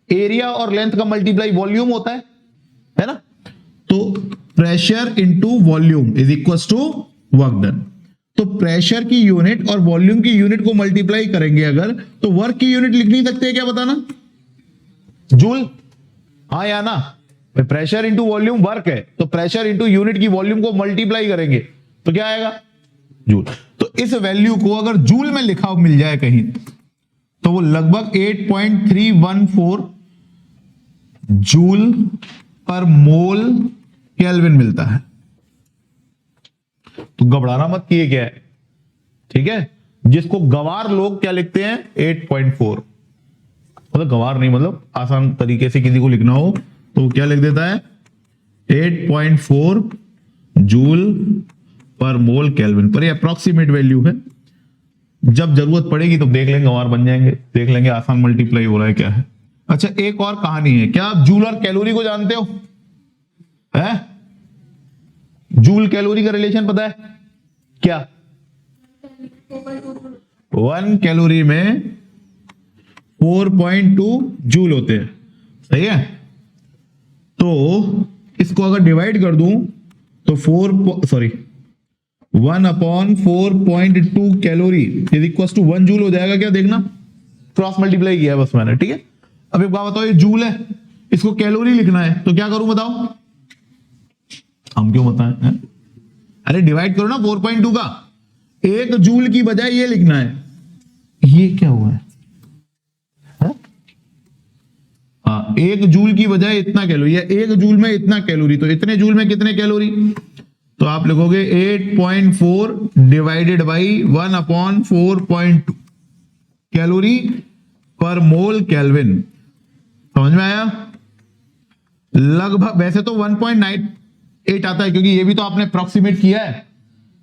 एरिया और लेंथ का मल्टीप्लाई वॉल्यूम होता है ना। तो pressure into volume is equal to work done. तो प्रेशर की यूनिट और वॉल्यूम की यूनिट को मल्टीप्लाई करेंगे अगर, तो वर्क की यूनिट लिख नहीं सकते? क्या बताना? जूल, हाँ या ना? प्रेशर इंटू वॉल्यूम वर्क है, तो प्रेशर इंटू यूनिट की वॉल्यूम को मल्टीप्लाई करेंगे तो क्या आएगा? जूल। तो इस वैल्यू को अगर जूल में लिखा मिल जाए कहीं, तो वो लगभग 8.314 जूल पर मोल केल्विन मिलता है। तो घबराना मत कि ये क्या है, ठीक है। जिसको गवार लोग क्या लिखते हैं? 8.4। मतलब गवार नहीं, मतलब आसान तरीके से किसी को लिखना हो तो वो क्या लिख देता है? 8.4 जूल पर मोल केल्विन। पर ये अप्रोक्सीमेट वैल्यू है, जब जरूरत पड़ेगी तो देख लेंगे, गवार बन जाएंगे, देख लेंगे आसान मल्टीप्लाई हो रहा है क्या है। अच्छा एक और कहानी है, क्या आप जूल और कैलोरी को जानते हो? है जूल कैलोरी का रिलेशन पता है क्या? 1 कैलोरी में 4.2 जूल होते हैं, सही है। तो इसको अगर डिवाइड कर दूं तो 1 upon 4.2 calorie is equal to 1 joule हो जाएगा क्या? देखना, क्रॉस मल्टीप्लाई किया है बस मैंने, ठीक है। अब एक बात बताओ, ये जूल है, इसको कैलोरी लिखना है तो क्या करूं बताओ? हम क्यों बताएं? अरे डिवाइड करो ना 4.2 का, 1 जूल की बजाय ये लिखना है। ये क्या हुआ है? हाँ, 1 जूल की बजाय इतना कैलोरी, या 1 जूल में इतना कैलोरी, तो इतने जूल में कितने कैलोरी? तो आप लिखोगे 8.4 डिवाइडेड बाई 1 अपॉन 4.2 कैलोरी पर मोल केल्विन। समझ में आया? लगभग, वैसे तो 1.98 आता है, क्योंकि ये भी तो आपने अप्रोक्सीमेट किया है,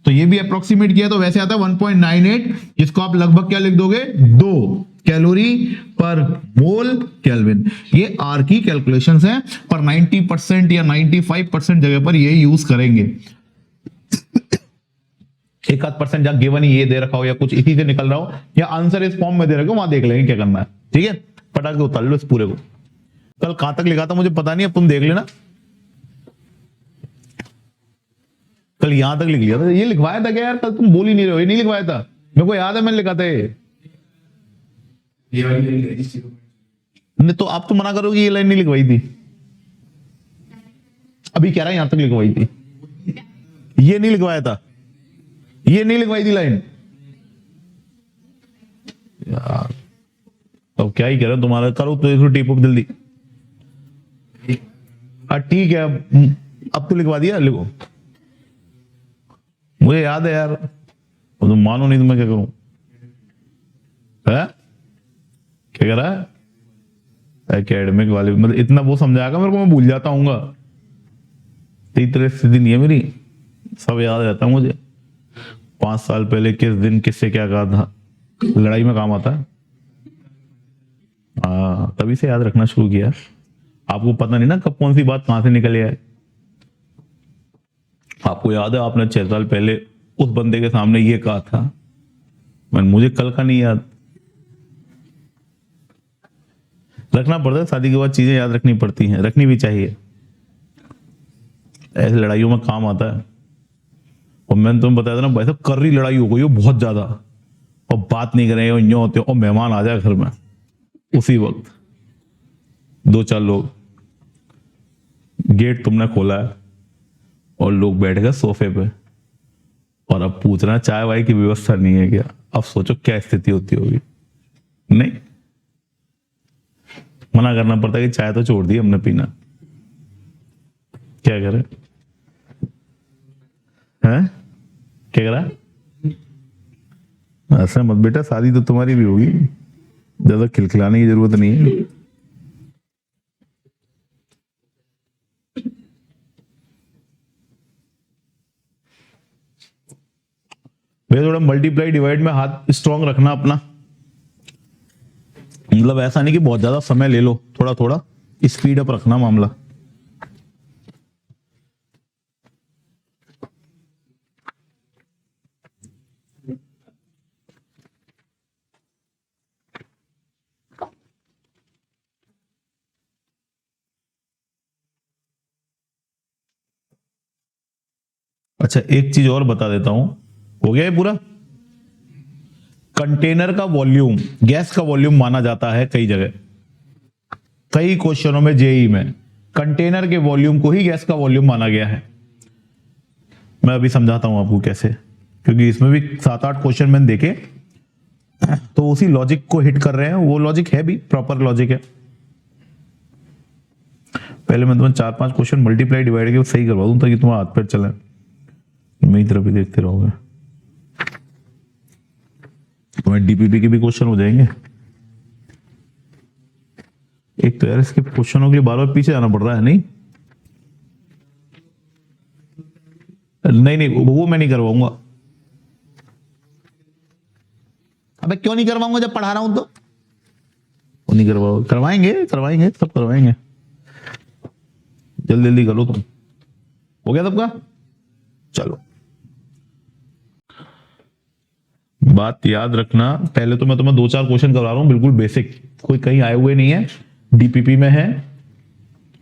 तो ये भी अप्रोक्सीमेट किया, तो वैसे आता है 1.98, जिसको आप लगभग क्या लिख दोगे? 2 कैलोरी पर मोल केल्विन। ये आर की कैलकुलेशंस हैं, पर 90% या 95% जगह पर ये यूज करेंगे। 1% जहां गिवन ही ये दे रखा हो या कुछ इसी से निकल रहा हो, या आंसर इस फॉर्म में दे रखा हो, वहां देख लेंगे क्या करना है, ठीक है। पटा के उतार लो इस पूरे को। कल कहां तक लिखा था मुझे पता नहीं, अब तुम देख लेना। कल यहां तक लिख लिया था। ये लिखवाया था क्या यार? कल तुम बोल ही नहीं रहे हो। ये नहीं लिखवाया था, मेरे को याद है मैंने लिखा था ये वाली। नहीं तो आप तो मना करोगे ये लाइन नहीं लिखवाई थी। अभी कह रहा है यहां तक लिखवाई थी, ये नहीं लिखवाया था, ये नहीं लिखवाई थी लाइन यार। अब क्या ही कह रहे हो, तुम्हारा करो तो इसको टिप अप जल्दी। ठीक है, अब तो लिखवा दिया, लिखो। मुझे याद है यार, अब तुम मानो नहीं तो मैं क्या करूं? है क्या कह रहा है? एकेडमिक वाले मतलब इतना वो समझाएगा मेरे को, मैं भूल जाता हूँ। इतनी तरह स्थिति नहीं है मेरी, सब याद रहता है मुझे। 5 साल पहले किस दिन किससे क्या कहा था, लड़ाई में काम आता है। तभी से याद रखना शुरू किया। आपको पता नहीं ना कब कौन सी बात कहां से निकल आए। आपको याद है आपने 6 साल पहले उस बंदे के सामने ये कहा था, मुझे कल का नहीं याद। रखना पड़ता है, शादी के बाद चीजें याद रखनी पड़ती हैं, रखनी भी चाहिए, ऐसी लड़ाइयों में काम आता है। और मैंने तुम्हें बताया था ना भाई साहब, कर रही लड़ाई हो गई हो बहुत ज्यादा, और बात नहीं करेंगे यूं होते, और मेहमान आ जाए घर में उसी वक्त, 2-4 लोग, गेट तुमने खोला है और लोग बैठ गए सोफे पे, और अब पूछना चाय वाय की व्यवस्था नहीं है क्या? अब सोचो क्या स्थिति होती होगी। नहीं, मना करना पड़ता है कि चाय तो छोड़ दी हमने पीना, क्या करें? हैं? क्या करा? ऐसा मत बेटा, शादी तो तुम्हारी भी होगी, ज्यादा खिलखिलाने की जरूरत नहीं है। भैया थोड़ा मल्टीप्लाई डिवाइड में हाथ स्ट्रांग रखना अपना, मतलब ऐसा नहीं कि बहुत ज्यादा समय ले लो, थोड़ा थोड़ा स्पीड अप रखना मामला। अच्छा एक चीज और बता देता हूं, हो गया ये पूरा। कंटेनर का वॉल्यूम गैस का वॉल्यूम माना जाता है कई जगह, कई क्वेश्चनों में जेई में कंटेनर के वॉल्यूम को ही गैस का वॉल्यूम माना गया है। मैं अभी समझाता हूं आपको कैसे, क्योंकि इसमें भी 7-8 क्वेश्चन मैंने देखे तो उसी लॉजिक को हिट कर रहे हैं। वो लॉजिक है भी प्रॉपर लॉजिक है। पहले मैं तुम्हें 4-5 क्वेश्चन मल्टीप्लाई डिवाइड के सही करवा दूं ताकि तुम्हारा हाथ पैर चले, मेरी तरफ ही देखते रहोगे। तुम्हें डीपीपी के भी क्वेश्चन हो जाएंगे। एक तो यार इसके क्वेश्चनों के लिए बार बार पीछे जाना पड़ रहा है। नहीं नहीं नहीं वो मैं नहीं करवाऊंगा। अबे क्यों नहीं करवाऊंगा, जब पढ़ा रहा हूं तो नहीं करवाओ। करवाएंगे करवाएंगे सब करवाएंगे, जल्दी जल्दी करो तुम। हो गया सबका? चलो बात याद रखना, पहले तो मैं तुम्हें 2-4 क्वेश्चन करवा रहा हूं बिल्कुल बेसिक, कोई कहीं आए हुए नहीं है, डीपीपी में है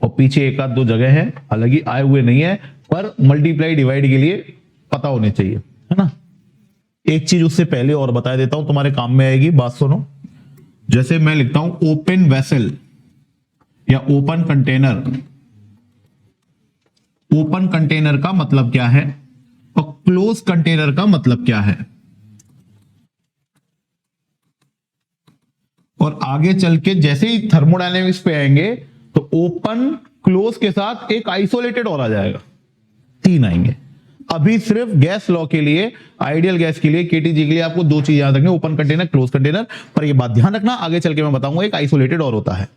और पीछे 1-2 जगह है, हालांकि आए हुए नहीं है पर मल्टीप्लाई डिवाइड के लिए पता होने चाहिए, है ना। एक चीज उससे पहले और बता देता हूं, तुम्हारे काम में आएगी, बात सुनो। जैसे मैं लिखता हूं ओपन वेसल या ओपन कंटेनर, ओपन कंटेनर का मतलब क्या है और क्लोज कंटेनर का मतलब क्या है, और आगे चल के जैसे ही थर्मोडायनेमिक्स पे आएंगे तो ओपन क्लोज के साथ एक आइसोलेटेड और आ जाएगा, 3 आएंगे। अभी सिर्फ गैस लॉ के लिए, आइडियल गैस के लिए, केटीजी के लिए आपको 2 चीज याद रखनी, ओपन कंटेनर क्लोज कंटेनर। पर ये बात ध्यान रखना, आगे चल के मैं बताऊंगा एक आइसोलेटेड और होता है।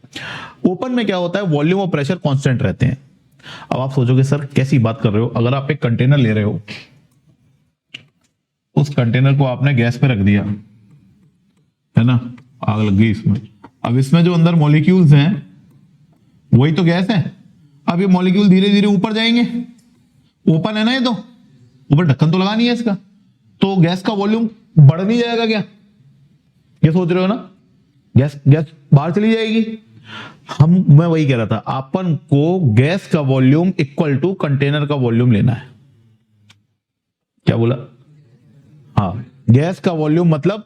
ओपन में क्या होता है, वॉल्यूम और प्रेशर कांस्टेंट रहते हैं। अब आप सोचोगे सर कैसी बात कर रहे हो, अगर आप एक कंटेनर ले रहे हो, उस कंटेनर को आपने गैस पे रख दिया, है ना, आग लग गई इसमें। अब इसमें जो अंदर मॉलिक्यूल्स हैं वही तो गैस है। अब ये मॉलिक्यूल धीरे धीरे ऊपर जाएंगे, ओपन है ना ये, तो ऊपर ढक्कन तो लगा नहीं है इसका, तो गैस का वॉल्यूम बढ़ नहीं जाएगा क्या? ये सोच रहे हो ना, गैस गैस बाहर चली जाएगी। मैं वही कह रहा था, अपन को गैस का वॉल्यूम इक्वल टू कंटेनर का वॉल्यूम लेना है। क्या बोला? हाँ, गैस का वॉल्यूम मतलब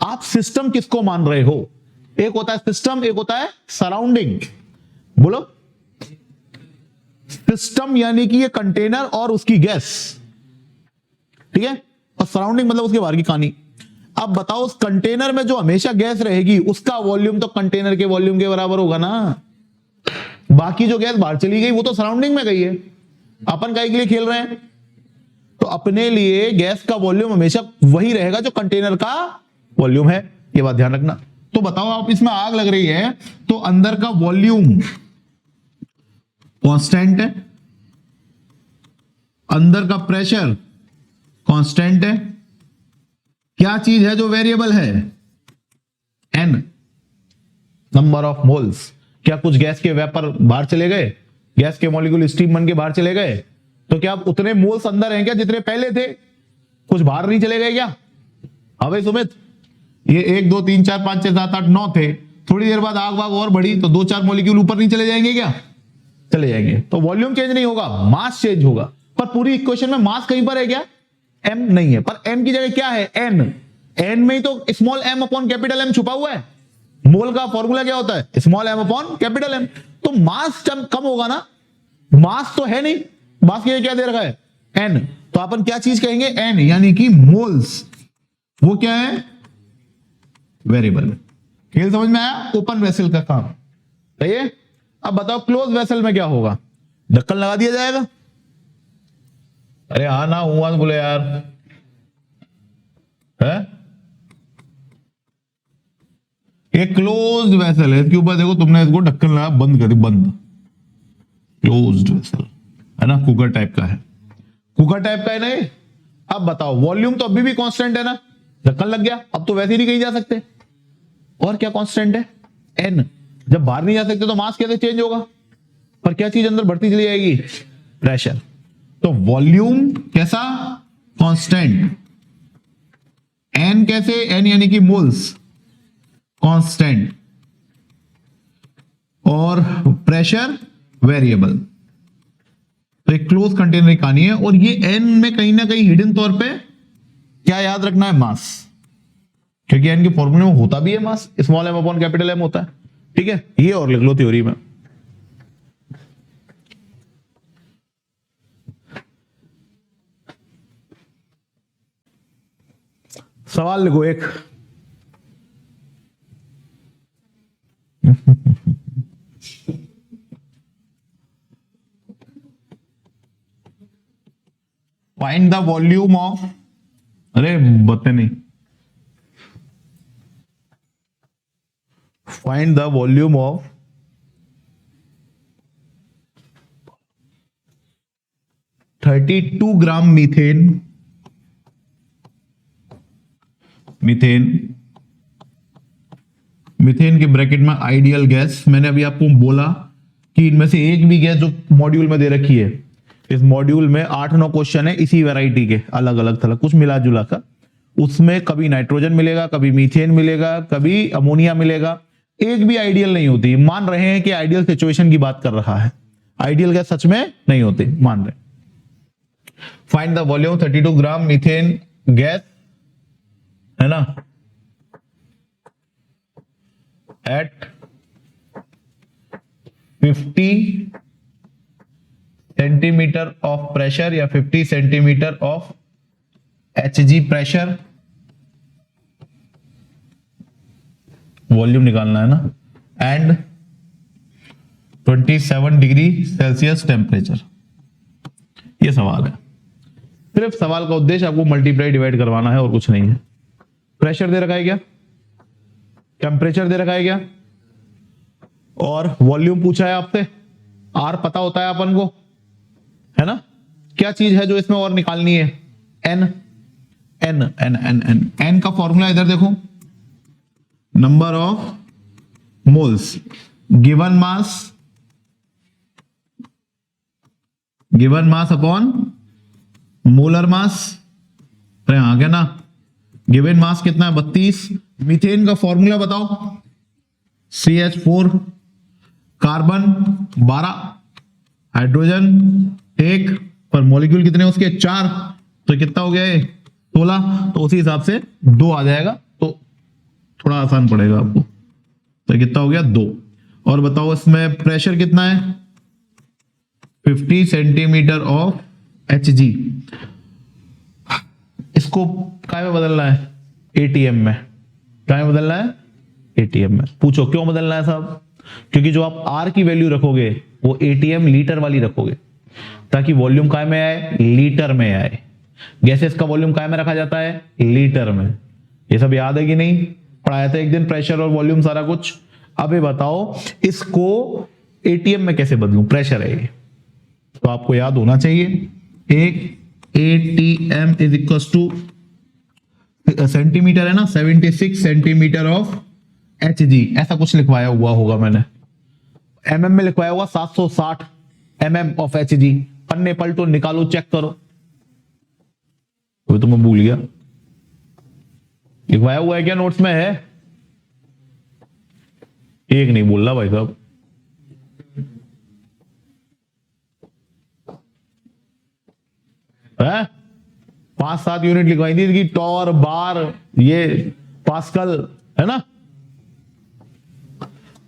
आप सिस्टम किसको मान रहे हो? एक होता है सिस्टम, एक होता है सराउंडिंग। बोलो। सिस्टम यानी कि ये कंटेनर और उसकी गैस, ठीक है, और सराउंडिंग मतलब उसके बाहर की कहानी। अब बताओ, उस कंटेनर में जो हमेशा गैस रहेगी उसका वॉल्यूम तो कंटेनर के वॉल्यूम के बराबर होगा ना। बाकी जो गैस बाहर चली गई वो तो सराउंडिंग में गई है। अपन काहे के लिए खेल रहे हैं? तो अपने लिए गैस का वॉल्यूम हमेशा वही रहेगा जो कंटेनर का वॉल्यूम है। ये बात ध्यान रखना। तो बताओ, आप इसमें आग लग रही है तो अंदर का वॉल्यूम कांस्टेंट है, अंदर का प्रेशर कांस्टेंट है। क्या चीज है जो वेरिएबल है? N, number of moles. क्या कुछ गैस के वेपर बाहर चले गए? गैस के मॉलिक्यूल स्टीम बन के बाहर चले गए? तो क्या उतने मोल्स अंदर हैं क्या जितने पहले थे? कुछ बाहर नहीं चले गए क्या? हाँ भाई सुमित, ये 1 2 3 4 5 6 7 8 9 थे, थोड़ी देर बाद आग वाग और बढ़ी तो 2 4 मॉलिक्यूल ऊपर नहीं चले जाएंगे क्या? चले जाएंगे। तो वॉल्यूम चेंज नहीं होगा, मास चेंज होगा। पर पूरी इक्वेशन में मास कहीं पर है क्या? एम नहीं है, पर एम की जगह क्या है? एन। एन में ही तो small M upon capital M छुपा हुआ है। मोल का फॉर्मूला क्या होता है? Small M upon capital M. तो मास कम होगा ना, मास तो है नहीं। मास के लिए क्या दे रखा है? एन। तो अपन क्या चीज कहेंगे? एन, यानी कि मोल्स। वो क्या है? वेरिएबल। खेल समझ में आया? ओपन वेसल का काम। सही है। अब बताओ, क्लोज वेसल में क्या होगा? ढक्कन लगा दिया जाएगा? अरे हाँ ना हुआ तो बोले यार है। ये क्लोज्ड वेसल है, इसके ऊपर देखो तुमने इसको ढक्कन लगा, बंद कर दी, बंद। क्लोज्ड वेसल है ना, कुकर टाइप का है। कुकर टाइप का है ना ये। अब बताओ, वॉल्यूम तो अभी भी कांस्टेंट है ना, ढक्कन लग गया, अब तो वैसे ही नहीं कहीं जा सकते। और क्या कांस्टेंट है? एन। जब बाहर नहीं जा सकते तो मास कैसे चेंज होगा? पर क्या चीज अंदर बढ़ती चली जाएगी? प्रेशर। तो वॉल्यूम कैसा? कांस्टेंट। एन कैसे? एन यानी कि मोल्स, कांस्टेंट। और प्रेशर वेरिएबल। तो एक क्लोज कंटेनर की कहानी है। और ये एन में कहीं ना कहीं हिडन तौर पे क्या याद रखना है? मास। क्योंकि एन के फॉर्मूले में होता भी है mass, small M upon capital m होता है। ठीक है, ये और लिख लो थ्योरी में। सवाल लिखो एक। फाइंड द वॉल्यूम ऑफ, अरे बते नहीं, find the volume of 32 gram methane. Methane के ब्रैकेट में आइडियल गैस। मैंने अभी आपको बोला कि इनमें से एक भी गैस जो मॉड्यूल में दे रखी है, इस मॉड्यूल में 8-9 क्वेश्चन है इसी वैरायटी के, अलग अलग तरह कुछ मिला जुला का। उसमें कभी नाइट्रोजन मिलेगा, कभी मीथेन मिलेगा, कभी अमोनिया मिलेगा। एक भी आइडियल नहीं होती। मान रहे हैं कि आइडियल सिचुएशन की बात कर रहा है, आइडियल गैस सच में नहीं होती, मान रहे। Find the volume 32 gram methane gas, है ना, एट 50 सेंटीमीटर ऑफ प्रेशर या 50 centimetre of Hg pressure. Volume निकालना है ना। And 27 degree Celsius temperature. ये सवाल है। सिर्फ सवाल का उद्देश्य आपको मल्टीप्लाई डिवाइड करवाना है और कुछ नहीं है। प्रेशर दे रखा है क्या? टेम्परेचर दे रखा है क्या? और वॉल्यूम पूछा है आपसे। आर पता होता है अपन को, है ना। क्या चीज है जो इसमें और निकालनी है? N. N N N N N का फॉर्मूला इधर देखो, number of moles given mass upon molar mass. अरे आ गया ना। गिवन मास कितना है? 32। मीथेन का फॉर्मूला बताओ। CH4, कार्बन 12, हाइड्रोजन 1, पर मॉलिक्यूल कितने उसके 4, तो कितना हो गया ये 16, तो उसी हिसाब से 2 आ जाएगा, तो थोड़ा आसान पड़ेगा आपको। तो कितना हो गया 2। और बताओ इसमें प्रेशर कितना है 50 सेंटीमीटर ऑफ Hg। इसको काय में बदलना है ATM में, काय में बदलना है ATM में। पूछो क्यों बदलना है साहब? क्योंकि जो आप R की वैल्यू रखोगे वो ATM लीटर वाली रखोगे, ताकि वॉल्यूम काय में आए लीटर में आए। गैसेस का वॉल्यूम काय में रखा जाता है लीटर में। ये सब याद है कि नहीं? पढ़ाया था एक दिन प्रेशर और वॉल्यूम सारा कुछ। अब ये बताओ इसको ATM में कैसे बदलूं? प्रेशर है ये, तो आपको याद होना चाहिए। एक ATM is equal two centimetre है ना, 76 सेंटीमीटर ऑफ Hg, ऐसा कुछ लिखवाया हुआ होगा मैंने। mm में लिखवाया हुआ 760 mm ऑफ Hg। पन्ने पलटो निकालो चेक करो, तो मैं भूल गया। लिखवाया हुआ है क्या? नोट्स में है? एक नहीं बोल रहा भाई साहब। है 5-7 यूनिट लिखवाई थी कि टॉर बार ये पास्कल है ना।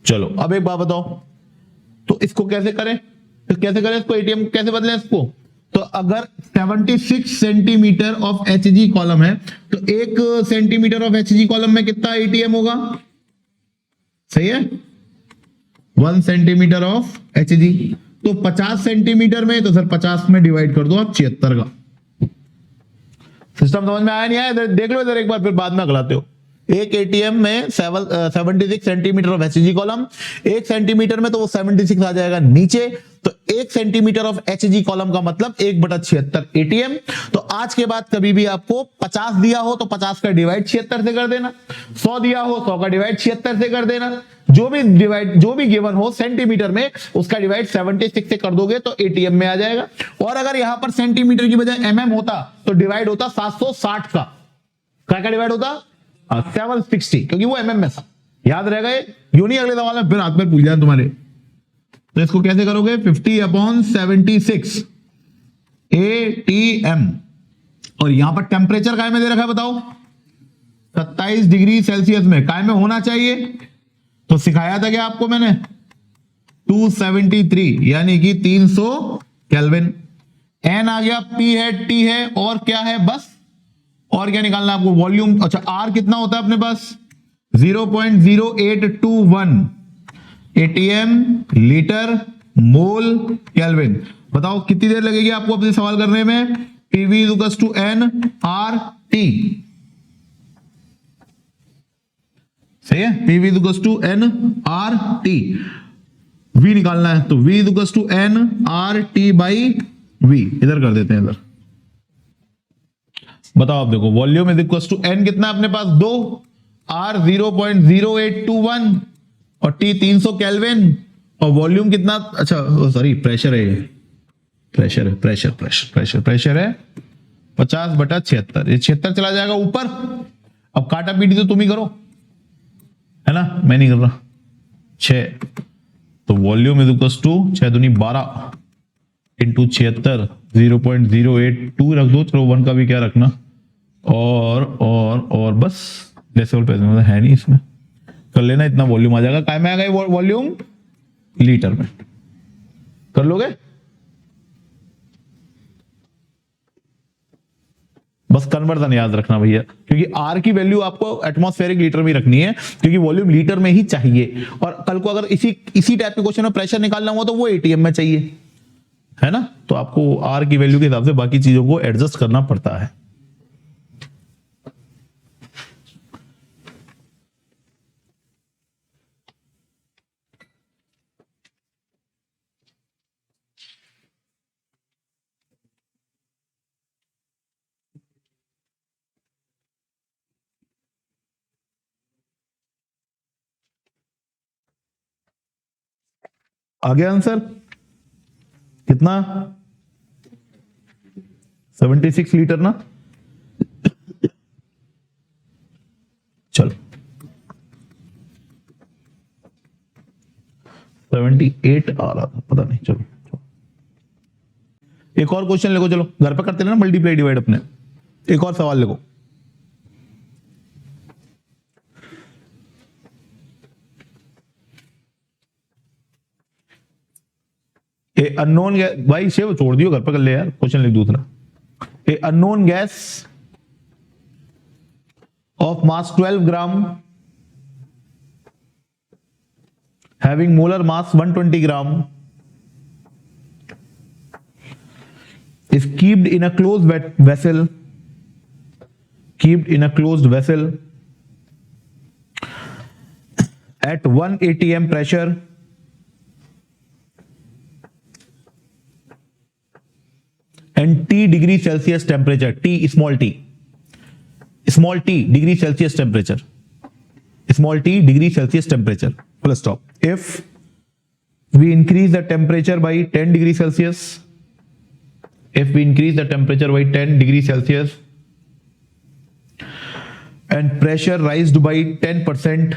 चलो अब एक बात बताओ, तो इसको कैसे करें? तो कैसे करें इसको? ATM कैसे बदलें इसको? तो अगर 76 सेंटीमीटर ऑफ Hg कॉलम है तो 1 सेंटीमीटर ऑफ Hg कॉलम में कितना ATM होगा? सही है, 1 सेंटीमीटर ऑफ Hg। तो 50 सेंटीमीटर में, तो सर 50 में डिवाइड कर दो आप 76 का। सिस्टम समझ में आया नहीं आया? देख लो इधर एक बार, फिर बाद में अगलाते हो। एक ATM में 76 centimetre of Hg column, 1 centimetre में तो वो 76 आ जाएगा नीचे, तो 1 सेंटीमीटर ऑफ Hg कॉलम का मतलब 1/76 ATM। तो आज के बाद कभी भी आपको 50 दिया हो तो 50 का डिवाइड 76 से कर देना, 100 दिया हो 100 का डिवाइड 76 से कर देना, जो भी गिवन हो सेंटीमीटर में उसका डिवाइड 76 से कर दोगे तो ATM में आ जाएगा। और अगर यहां पर सेंटीमीटर की बजाय mm होता तो डिवाइड होता 760 का। क्या डिवाइड होता? 760, क्योंकि वो mm में था। याद रहेगा ये, यूं नहीं अगले सवाल में फिर हाथ में पूछ जाए तुम्हारे। तो इसको कैसे करोगे? 50/76 ATM। और यहां पर टेम्परेचर काय में दे रखा है बताओ? 27 डिग्री सेल्सियस में। काय में होना चाहिए, तो सिखाया था क्या आपको मैंने? 273 यानी कि 300 केल्विन। N आ गया, P है, T है, और क्या है? बस और क्या निकालना है आपको? वॉल्यूम। अच्छा R कितना होता है अपने पास? 0.0821 ATM लीटर मोल केल्विन। बताओ कितनी देर लगेगी आपको अपने सवाल करने में? PV = N RT। सही है, PV = N RT। V निकालना है तो V = N RT/V। इधर कर देते हैं इधर। बताओ आप देखो, वॉल्यूम = N कितना अपने पास? 2, R 0.0821 और T 300 केल्विन, और वॉल्यूम कितना? अच्छा सॉरी, प्रेशर है, प्रेशर है 50/76। ये 76 चला जाएगा ऊपर। अब काटा पीटी तो तुम ही करो, है ना, मैं नहीं कर रहा। 6, तो वॉल्यूम = 6 दूनी 12 इंटू 76, 0.082 रख दो। चलो 1 का भी क्या रखना, और बस डेसिमल प्लेस में है नहीं, इसमें कर लेना। इतना वॉल्यूम आ जाएगा। काय में आ गए वॉल्यूम? लीटर में। कर लोगे? बस कन्वर्जन याद रखना भैया, क्योंकि R की वैल्यू आपको एटमॉस्फेरिक लीटर में रखनी है, क्योंकि वॉल्यूम लीटर में ही चाहिए। और कल को अगर इसी टाइप के क्वेश्चन में प्रेशर निकालना हुआ तो वो ATM में चाहिए, है ना। तो आपको R की वैल्यू के हिसाब से बाकी चीजों को एडजस्ट करना पड़ता है। आ गया आंसर कितना? 76 लीटर ना। चलो 78 आ रहा था, पता नहीं। चलो एक और क्वेश्चन लिखो, चलो घर पे करते हैं ना मल्टीप्लाई डिवाइड अपने। एक और सवाल लिखो। ए अननोन गैस, भाई शिव छोड़ दियो, घर पे कर ले यार, क्वेश्चन लिख दूसरा। A unknown gas of mass 12 gram having molar mass 120 gram is kept in a closed vessel at 1 atm pressure and T degree Celsius temperature. T small t degree Celsius temperature. Small t degree Celsius temperature. Full stop. If we increase the temperature by 10 degrees Celsius, and pressure raised by 10%,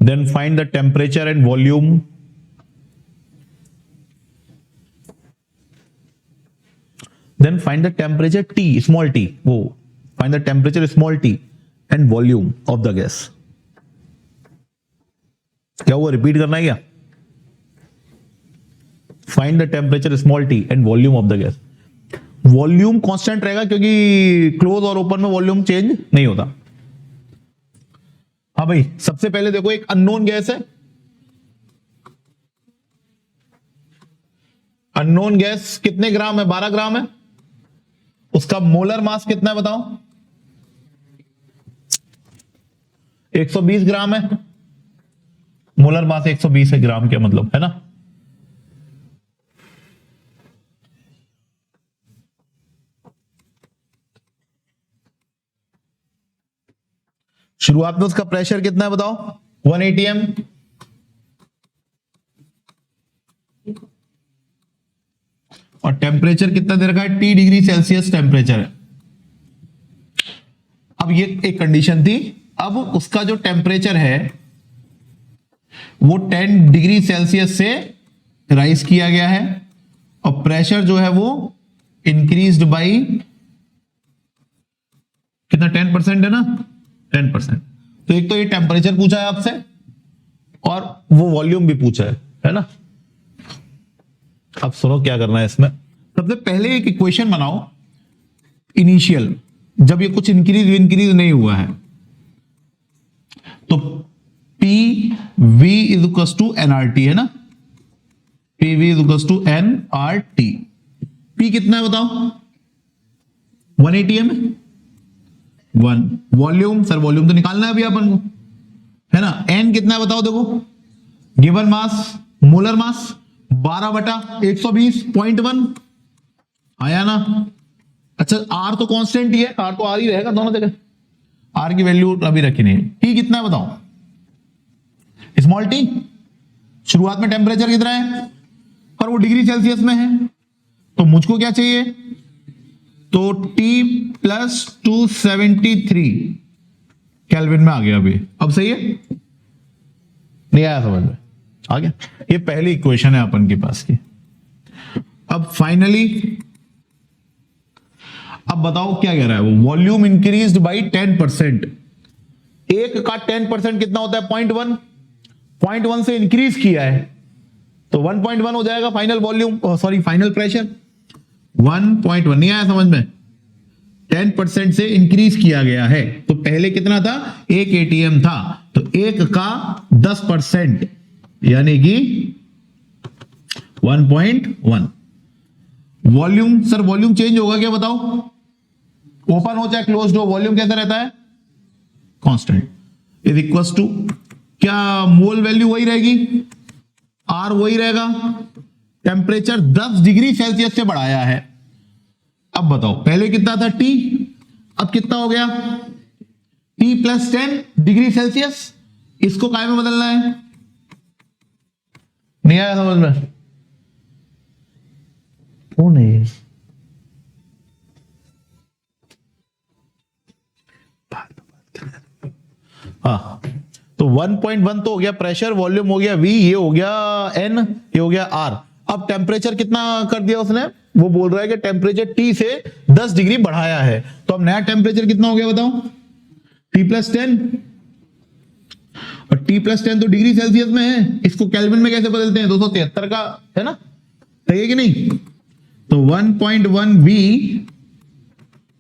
then find the temperature and volume T, small t, find the temperature small t and volume of the gas. क्या वो रिपीट करना है क्या? Find the temperature small T and volume of the gas. Volume constant रहेगा क्योंकि क्लोज और ओपन में वॉल्यूम चेंज नहीं होता। हाँ भाई, सबसे पहले देखो एक अननोन गैस है। अननोन गैस कितने ग्राम है? 12 ग्राम है। उसका मोलर मास कितना है बताओ? 120 ग्राम है। मोलर मास 120 है, ग्राम क्या मतलब है ना। शुरुआत में उसका प्रेशर कितना है बताओ? 1 atm। और टेम्परेचर कितना दे रखा है? T डिग्री सेल्सियस टेम्परेचर है। अब ये एक कंडीशन थी। अब उसका जो टेम्परेचर है वो 10 डिग्री सेल्सियस से राइज किया गया है और प्रेशर जो है वो इंक्रीज्ड बाई कितना? 10% है ना, 10%। तो एक तो ये टेम्परेचर पूछा है आपसे और वो वॉल्यूम भी पूछा है ना। अब सुनो क्या करना है इसमें। सबसे पहले एक इक्वेशन बनाओ इनिशियल, जब ये कुछ इंक्रीज नहीं हुआ है। तो P V is equal to N R T है ना। P V is equal to N R T. P कितना है बताओ? 1 atm है। 1 वॉल्यूम, सर वॉल्यूम तो निकालना है अभी अपन को, है ना। एन कितना है बताओ? देखो गिवन मास, मोलर मास 12/120.1 आया ना। अच्छा, आर तो कांस्टेंट ही है, आर तो आर ही रहेगा दोनों जगह। आर की वैल्यू अभी रखी नहीं। टी कितना है बताओ? Small T. शुरुआत में टेम्परेचर कितना है? पर वो डिग्री सेल्सियस में है, तो मुझको क्या चाहिए? तो T प्लस 273 केल्विन में आ गया अभी। अब सही है? नहीं आया समझ में? आ गया। ये पहली इक्वेशन है अपन के पास की। अब फाइनली अब बताओ क्या कह रहा है वो? Volume increased by 10%। एक का 10% कितना होता है? 0.1। 0.1 से इंक्रीज किया है तो 1.1 हो जाएगा final volume, sorry final pressure 1.1। नहीं आया समझ में? 10% से इंक्रीज किया गया है तो पहले कितना था? 1 atm था, तो 1 का 10% यानी कि 1.1। वॉल्यूम, सर वॉल्यूम चेंज होगा क्या बताओ? ओपन हो चाहे क्लोज्ड हो, वॉल्यूम कैसा रहता है? कांस्टेंट। इज इक्वल टू क्या? मोल वैल्यू वही रहेगी, आर वही रहेगा। टेम्परेचर 10 डिग्री सेल्सियस से बढ़ाया है। अब बताओ पहले कितना था? टी, अब कितना हो गया? T plus 10 degree Celsius. इसको काय में बदलना है? नहीं आया समझ में? कौन है? हाँ, तो 1.1 तो हो गया प्रेशर, वॉल्यूम हो गया V, ये हो गया N, ये हो गया R। अब टेम्परेचर कितना कर दिया उसने, वो बोल रहा है कि टेम्परेचर T से 10 डिग्री बढ़ाया है। तो अब नया टेम्परेचर कितना हो गया बताओ, T+10, और T+10 तो डिग्री सेल्सियस में है, इसको केल्विन में कैसे बदलते हैं, 273 का है ना, सही है कि नहीं। तो 1.1 V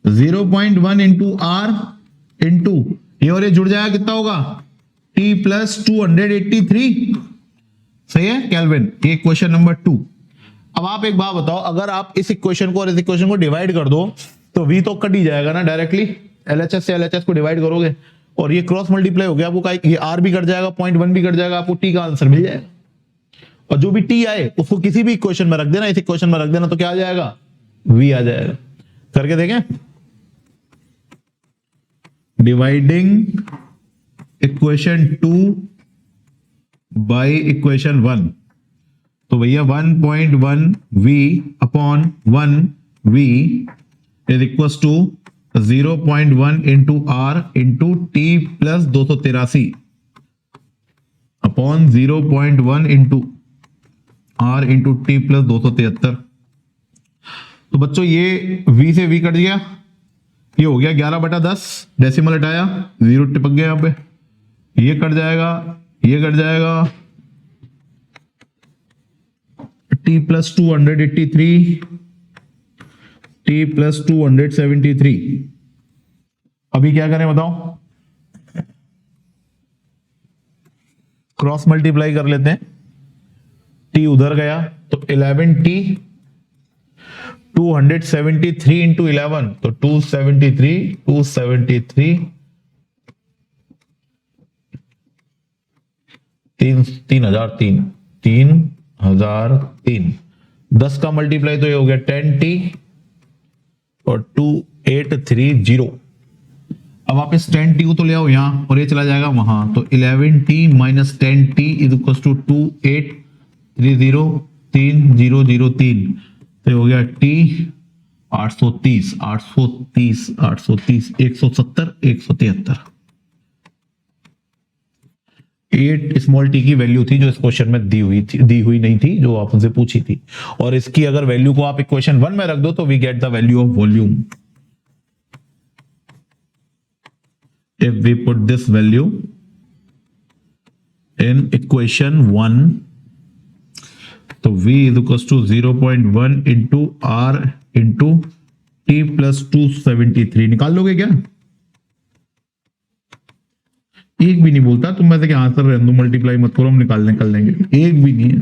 0.1 इंटू R इंटू ये और ये जुड़ जाएगा, कितना होगा T+283, सही है केल्विन। ये क्वेश्चन नंबर 2। अब आप एक बात बताओ, अगर आप इस इक्वेशन को और इस इक्वेशन को डिवाइड कर दो तो V तो कट ही जाएगा ना डायरेक्टली, LHS से LHS को डिवाइड करोगे और ये क्रॉस मल्टीप्लाई हो गया, आपको ये R भी कट जाएगा, 0.1 भी कट जाएगा, आपको T का आंसर मिल जाएगा। और जो भी T आए उसको किसी भी इक्वेशन में रख देना, इस इक्वेशन में रख देना, तो क्या आ जाएगा, V आ जाएगा। करके देखें, डिवाइडिंग इक्वेशन 2 बाय इक्वेशन 1, तो भैया 1.1 V upon 1 V is equal to 0.1 into R into T+283 upon 0.1 into R into T+273। तो बच्चों ये V से V कट गया, ये हो गया 11/10, डेसिमल हटाया, 0 टिपक गया यहां पे, ये कट जाएगा, ये कट जाएगा, T+283 T+273। अभी क्या करें बताओ, क्रॉस मल्टीप्लाई कर लेते हैं, T उधर गया तो 11T, 273 इंटू 11 तो 273 3003 10 का मल्टीप्लाई तो ये हो गया 10T और 2830। अब आप इस 10T को तो ले आओ यहां और ये चला जाएगा वहां, तो 11T minus 10T is equal to 2830 तो हो गया T 830 170 173। 8 स्मॉल टी की वैल्यू थी जो इस क्वेश्चन में दी हुई नहीं थी, जो आपसे पूछी थी। और इसकी अगर वैल्यू को आप इक्वेशन 1 में रख दो तो we get the value of volume. If we put this value in equation 1 तो v is equal to 0.1 into R into T+273 निकाल लोगे क्या? एक भी नहीं बोलता तुम में से कि आंसर रहने दो, मल्टीप्लाई मत करो, हम निकाल लेंगे, एक भी नहीं है।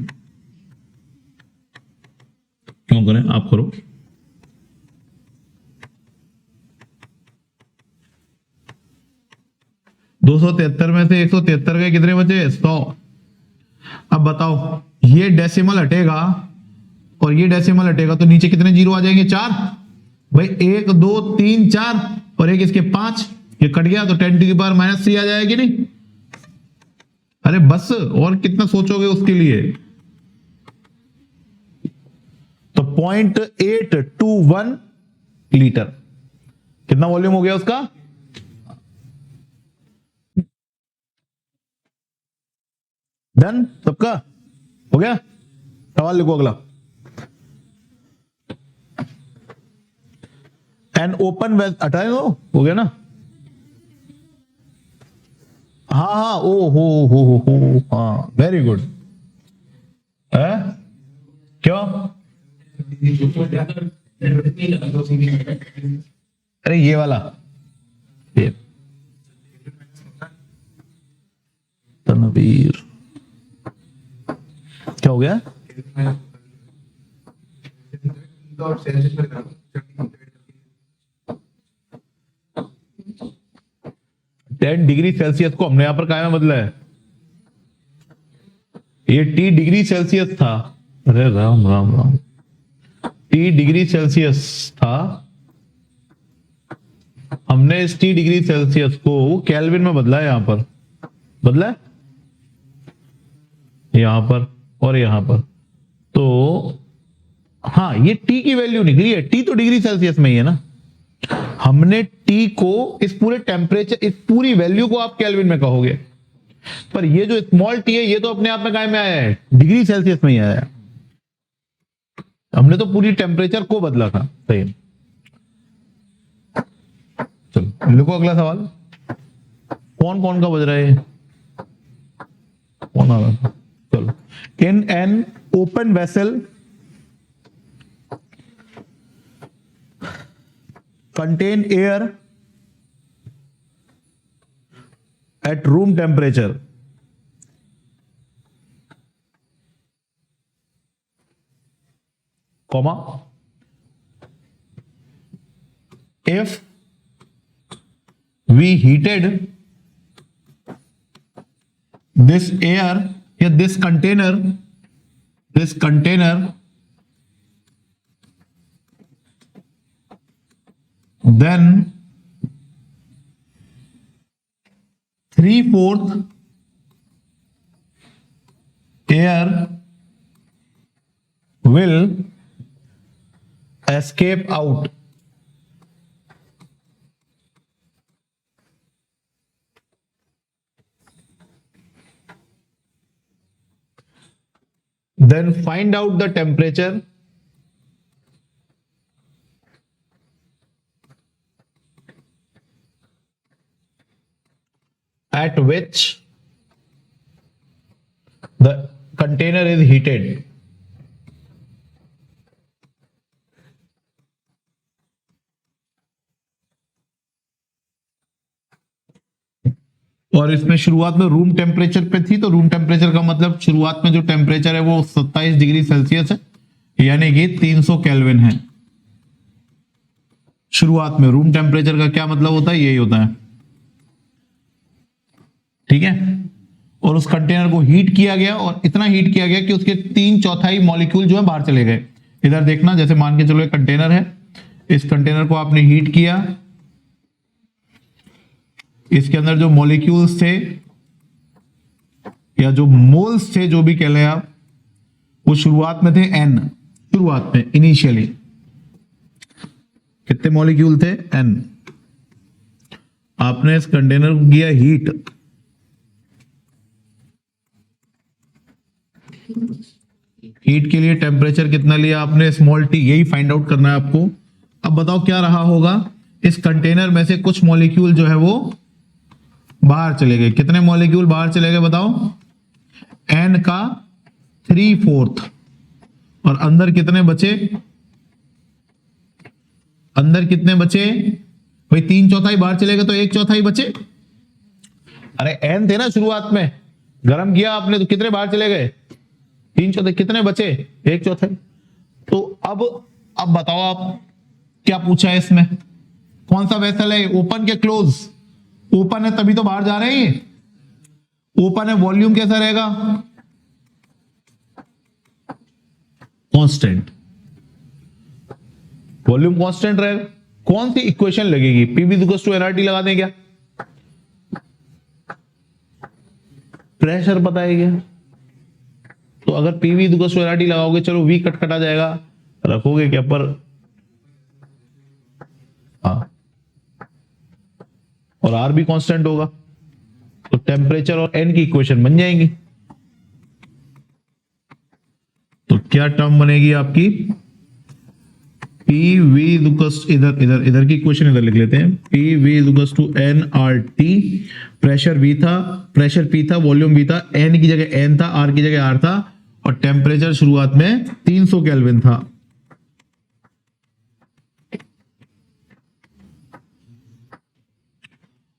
क्यों करें, आप करो। दो 273 में से 173 के कितने बचे, 100। अब बताओ ये डेसिमल हटेगा और ये डेसिमल हटेगा तो नीचे कितने जीरो आ जाएंगे, 4। भाई 1 2 3 4 और एक इसके 5, ये कट गया तो 10⁻³ आ जाएगी नहीं। अरे बस और कितना सोचोगे उसके लिए। तो 0.821 लीटर कितना वॉल्यूम हो गया उसका। डन, सबका हो गया। सवाल लिखो अगला। एन ओपन हटाए हो गया ना। हाँ ओ हो हाँ, वेरी गुड है। क्यों? अरे ये वाला ये तनवीर क्या हो गया? 10 डिग्री सेल्सियस को हमने यहां पर काय में बदला है। ये T डिग्री सेल्सियस था, अरे Ram Ram Ram, T degree Celsius था, हमने इस T डिग्री सेल्सियस को केल्विन में बदला है। यहां पर बदला है, यहां पर और यहां पर। तो हाँ, ये T की वैल्यू निकली है, T तो डिग्री सेल्सियस में ही है ना। हमने टी को इस पूरे टेम्परेचर, इस पूरी वैल्यू को आप केल्विन में कहोगे, पर ये जो स्मॉल टी है ये तो अपने आप में काय में आया है, डिग्री सेल्सियस में ही आया है। हमने तो पूरी टेम्परेचर को बदला था। सही, चलो लिखो अगला सवाल। कौन कौन का बज रहा है, कौन आ रहा था? चलो, in an open vessel contain air at room temperature, comma, if we heated this air या this container then 3/4 air will escape out. Then find out the temperature at which the container is heated. और इसमें शुरुआत में रूम टेम्परेचर पे थी, तो रूम टेम्परेचर का मतलब शुरुआत में जो टेम्परेचर है वो 27 डिग्री सेल्सियस है, यानी कि 300 केल्विन है। शुरुआत में रूम टेम्परेचर का क्या मतलब होता है, यही होता है, ठीक है। और उस कंटेनर को हीट किया गया, और इतना हीट किया गया कि उसके 3/4 मॉलिक्यूल जो है बाहर चले गए। इधर देखना, जैसे मान के चलो एक कंटेनर है, इस कंटेनर को आपने हीट किया, इसके अंदर जो मॉलिक्यूल्स थे या जो मोल्स थे, जो भी कह लें आप, वो शुरुआत में थे n, शुरुआत में इनिशियली कितने मॉलिक्यूल थे, n। आपने इस कंटेनर को किया हीट, हीट के लिए टेम्परेचर कितना लिया आपने, स्मॉल टी, यही फाइंड आउट करना है आपको। अब बताओ क्या रहा होगा, इस कंटेनर में से कुछ मॉलिक्यूल जो है वो बाहर चले गए। कितने मॉलिक्यूल बाहर चले गए बताओ, n का 3/4, और अंदर कितने बचे, अंदर कितने बचे भाई, 3/4 बाहर चले गए तो 1/4 बचे। अरे n थे ना शुरुआत में, गर्म किया आपने तो कितने बाहर चले गए, 3/4, कितने बचे, 1/4। तो अब बताओ आप क्या पूछा है इसमें, कौन सा वेसल है, ओपन के क्लोज, ओपन है तभी तो बाहर जा रहे हैं, ओपन है, वॉल्यूम कैसा रहेगा, कांस्टेंट, वॉल्यूम कांस्टेंट रहेगा। कौन सी इक्वेशन लगेगी, पीवी इक्वल्स टू एनआरटी लगा दें क्या, प्रेशर पता है क्या, तो अगर पीवी इक्वल्स टू एनआरटी लगाओगे, चलो वी कट कटा जाएगा, रखोगे क्या पर, हाँ, और आर भी कांस्टेंट होगा, तो टेम्परेचर और एन की इक्वेशन बन जाएंगी। तो क्या टर्म बनेगी आपकी, पी वी इधर इधर इधर की इक्वेशन इधर लिख लेते हैं, P V equals to N R T, pressure V था, प्रेशर पी था, वॉल्यूम वी था, एन की जगह एन था, आर की जगह आर था, और टेम्परेचर शुरुआत में 300 केल्विन था।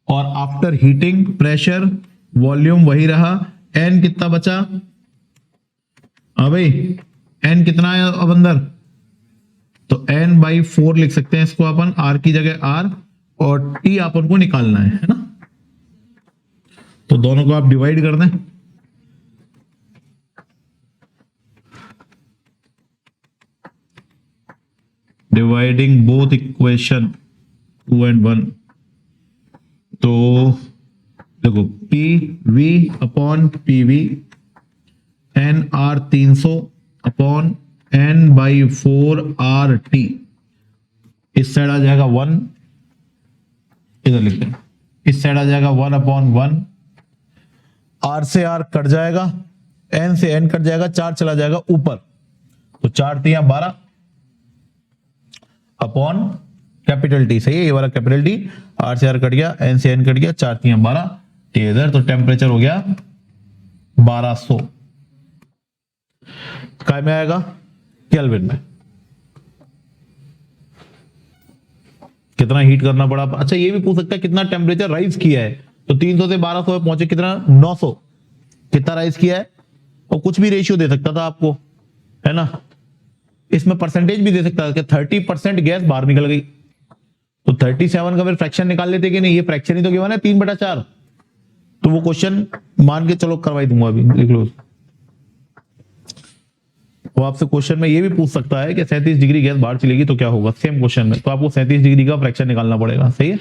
और आफ्टर हीटिंग प्रेशर वॉल्यूम वही रहा, एन कितना बचा, हाँ भाई एन कितना है अब अंदर, तो n/4 लिख सकते हैं इसको अपन, r की जगह r, और t अपन को निकालना है ना, तो दोनों को आप डिवाइड कर दें, डिवाइडिंग बोथ इक्वेशन 2 and 1, तो देखो P V upon P V, N R 300 upon n/4 RT, इस साइड आ जाएगा 1, इधर लिखते हैं, इस साइड आ जाएगा 1/1, आर से आर कट जाएगा, एन से एन कट जाएगा, 4 चला जाएगा ऊपर, तो 4 तिया 12 अपॉन कैपिटल टी। सही है, ये वाला कैपिटल टी, आर से आर कट गया, एन से एन कट गया, 4 तिया 12 इधर, तो टेम्परेचर हो गया 1200। काय में आएगा? केल्विन में। कितना हीट करना पड़ा? अच्छा ये भी पूछ सकता है कितना टेम्परेचर राइज किया है, तो 300 से 1200 पे पहुंचे, कितना? 900। कितना राइज किया है? और कुछ भी रेशियो दे सकता था आपको, है ना। इसमें परसेंटेज भी दे सकता था कि 30% गैस बाहर निकल गई, तो 37 का फिर फ्रैक्शन निकाल लेते कि नहीं, ये फ्रैक्शन ही तो गिवन है 3/4। तो वो क्वेश्चन मान के चलो करवाई दूंगा, अभी लिख लो। वो आपसे क्वेश्चन में ये भी पूछ सकता है कि 37 डिग्री गैस बाहर चलेगी तो क्या होगा, सेम क्वेश्चन में, तो आपको 37 डिग्री का फ्रैक्शन निकालना पड़ेगा। सही है।